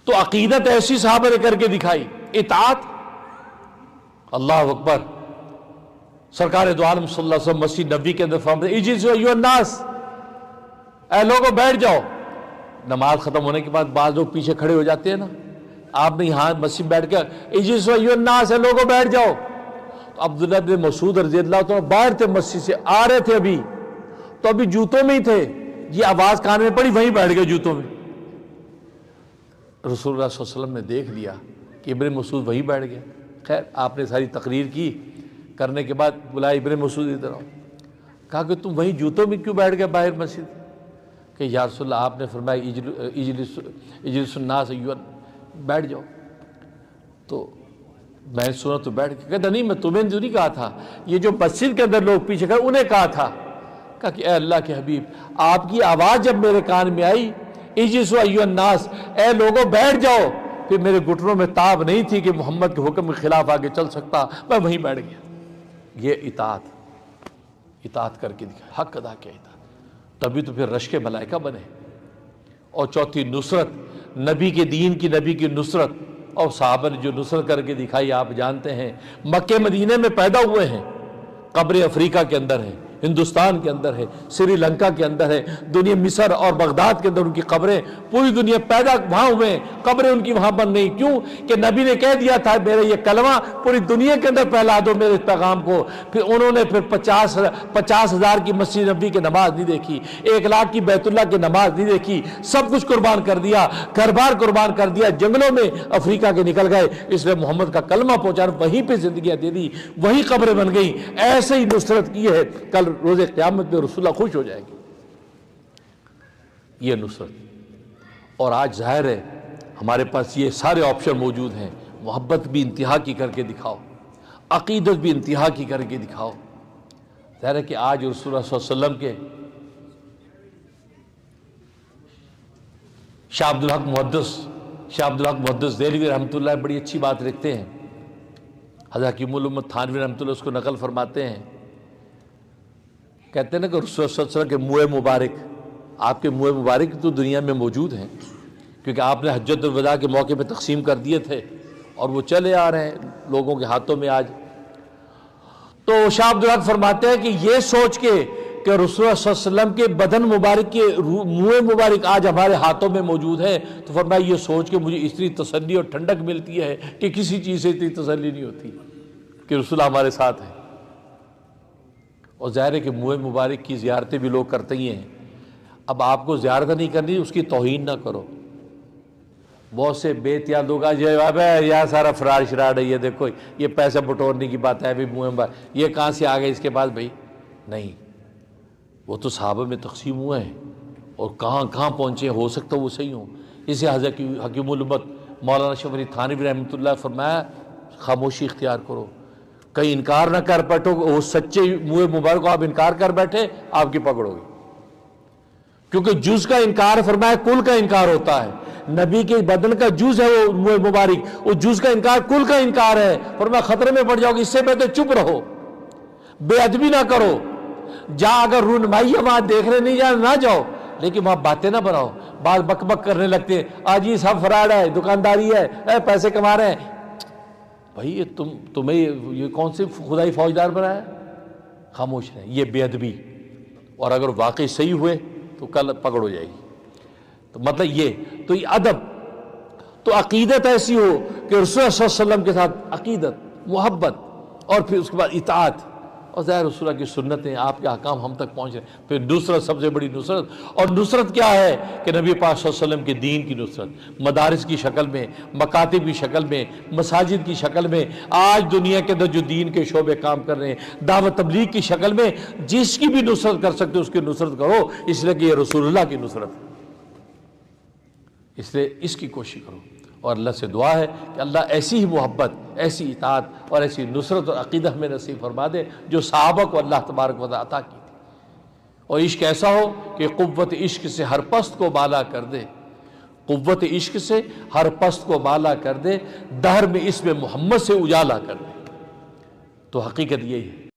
تو عقیدت ایسی صحابہ نے کر کے دکھائی، اطاعت، اللہ اکبر۔ سرکار دو عالم صلی اللہ علیہ وسلم مسجد نبی کے اندر فرماتے ہیں اجلسوا ایھا الناس، اے لوگوں بیٹھ جاؤ۔ نماز ختم ہونے کے بعد بعض لوگ پیچھے کھڑے ہو جاتے ہیں نا، آپ نے یہاں مسجد بیٹھ کے اجلسوا ایھا الناس، اے لوگوں بیٹھ جاؤ، تو عبداللہ بن مسعود رضی اللہ عنہ باہر تھے، مسجد سے آ رہے تھے، ابھی تو ابھی جوتوں میں ہی تھے، یہ آواز کان میں پڑی، وہیں بیٹھ گئے جوتوں میں۔ رسول اللہ صلی اللہ علیہ وسلم نے دیکھ لیا کہ ابن مسعود وہیں بیٹھ گیا۔ خیر آپ نے ساری تقریر کی، کرنے کے بعد بلایا ابن مسعود ادھر آؤ، کہا کہ تم وہیں جوتوں میں کیوں بیٹھ گئے باہر مسجد؟ کہ یا رسول اللہ آپ نے فرمایا اجلس الناس ایھا، بیٹھ جاؤ، تو میں نے سنا تو بیٹھ کے، کہتا نہیں میں تمہیں جو نہیں کہا تھا، یہ جو مسجد کے اندر لوگ پیچھے کھڑے انہیں کہا تھا۔ کہا کہ اے اللہ کے حبیب، آپ کی آواز جب میرے کان میں آئی اجلسوا ایھا الناس، اے لوگوں بیٹھ جاؤ، پھر میرے گھٹنوں میں تاب نہیں تھی کہ محمد کے حکم کے خلاف آگے چل سکتا، میں وہیں بیٹھ گیا۔ یہ اطاعت کر کے دکھا، حق ادا کیا، اطاعت، تبھی تو پھر رشک ملائکہ بنے۔ اور چوتھی نصرت، نبی کے دین کی، نبی کی نصرت، اور صحابہ نے جو نصرت کر کے دکھائی آپ جانتے ہیں، مکہ مدینے میں پیدا ہوئے ہیں، قبر افریقہ کے اندر ہے، ہندوستان کے اندر ہے، سری لنکا کے اندر ہے، دنیا مصر اور بغداد کے اندر ان کی قبریں، پوری دنیا پیدا وہاں ہوئے ہیں، قبریں ان کی وہاں بن گئی، کیوں کہ نبی نے کہہ دیا تھا میرا یہ کلمہ پوری دنیا کے اندر پھیلا دو میرے پیغام کو۔ پھر انہوں نے پھر 50,000 کی مسجد نبی کی نماز نہیں دیکھی، 1 لاکھ کی بیت اللہ کی نماز نہیں دیکھی، سب کچھ قربان کر دیا، گھر بار قربان کر دیا، جنگلوں میں افریقہ کے نکل گئے، اس لیے محمد کا کلمہ پہنچانا، وہیں پہ زندگیاں دے دی، وہیں قبریں بن گئی۔ ایسے ہی نصرت کی ہے، کل روز قیامت میں رسول اللہ خوش ہو جائے گی، یہ نصرت۔ اور آج ظاہر ہے ہمارے پاس یہ سارے آپشن موجود ہیں، محبت بھی انتہا کی کر کے دکھاؤ، عقیدت بھی انتہا کی کر کے دکھاؤ۔ ظاہر ہے کہ آج رسول اللہ صلی اللہ علیہ وسلم کے شاہ عبدالحق محدث دہلوی رحمۃ اللہ بڑی اچھی بات لکھتے ہیں، حضرت حکیم الامت تھانوی رحمۃ اللہ اس کو نقل فرماتے ہیں، کہتے ہیں نا کہ رسول اللہ صلی اللہ علیہ وسلم کے منہ مبارک، آپ کے منہ مبارک تو دنیا میں موجود ہیں، کیونکہ آپ نے حجۃ الوداع کے موقع پہ تقسیم کر دیے تھے اور وہ چلے آ رہے ہیں لوگوں کے ہاتھوں میں آج۔ تو شاہ عبدالحق فرماتے ہیں کہ یہ سوچ کے کہ رسول اللہ صلی اللہ علیہ وسلم کے بدن مبارک کے منہ مبارک آج ہمارے ہاتھوں میں موجود ہے، تو فرمایا یہ سوچ کے مجھے اتنی تسلی اور ٹھنڈک ملتی ہے کہ کسی چیز سے اتنی تسلی نہیں ہوتی کہ رسول اللہ ہمارے ساتھ ہیں۔ اور ظاہر ہے کہ منہ مبارک کی زیارتیں بھی لوگ کرتے ہی ہیں. اب آپ کو زیارت نہیں کرنی، اس کی توہین نہ کرو. بہت سے بے احتیاط لوگ آج یہ سارا فراڈ شراڈ ہے، یہ دیکھو یہ پیسہ بٹورنے کی بات ہے، ابھی منہ مبارک یہ کہاں سے آ گئے اس کے بعد. بھائی نہیں، وہ تو صحابہ میں تقسیم ہوئے ہیں اور کہاں کہاں پہنچے، ہو سکتا وہ صحیح ہوں. اسے حضرت حکیم الامت مولانا اشرف علی تھانوی رحمۃ اللہ فرمایا خاموشی اختیار کرو، کہیں انکار نہ کر بیٹھو. وہ سچے منہ مبارک کو آپ انکار کر بیٹھے آپ کی پکڑ ہوگی، کیونکہ جز کا انکار فرمایا کل کا انکار ہوتا ہے. نبی کے بدن کا جز ہے وہ منہ مبارک، وہ جز کا انکار کل کا انکار ہے. فرمایا خطرے میں پڑ جاؤ گے، اس سے بہتر چپ رہو، بے ادبی نہ کرو. جہاں اگر رونمائی وہاں دیکھنے نہیں جانا نہ جاؤ، لیکن وہاں باتیں نہ بناؤ. بعض بک بک کرنے لگتے ہیں، آج یہ سب فراڈ ہے، دکانداری ہے، پیسے کما رہے ہیں. بھائی یہ تمہیں یہ کون سے خدائی فوجدار بنایا؟ خاموش رہیں، یہ بے ادبی. اور اگر واقعی صحیح ہوئے تو کل پکڑ ہو جائے گی. تو مطلب یہ ادب. تو عقیدت ایسی ہو کہ رسول اللہ صلی اللہ علیہ وسلم کے ساتھ عقیدت، محبت، اور پھر اس کے بعد اطاعت. اور ظاہر رسول اللہ کی سنتیں، آپ کے احکام ہم تک پہنچ رہے ہیں. پھر نصرت، سب سے بڑی نصرت. اور نصرت کیا ہے کہ نبی پاک صلی اللہ علیہ وسلم کے دین کی نصرت، مدارس کی شکل میں، مکاتب کی شکل میں، مساجد کی شکل میں. آج دنیا کے اندر جو دین کے شعبے کام کر رہے ہیں، دعوت تبلیغ کی شکل میں، جس کی بھی نصرت کر سکتے اس کی نصرت کرو، اس لیے کہ یہ رسول اللہ کی نصرت ہے. اس لیے اس کی کوشش کرو. اور اللہ سے دعا ہے کہ اللہ ایسی ہی محبت، ایسی اطاعت اور ایسی نصرت اور عقیدہ ہمیں نصیب فرما دے جو صحابہ کو اللہ تبارک و تعالیٰ عطا کی تھی. اور عشق ایسا ہو کہ قوت عشق سے ہر پست کو بالا کر دے، قوت عشق سے ہر پست کو بالا کر دے، دہر میں اس میں محمد سے اجالا کر دے. تو حقیقت یہی ہے.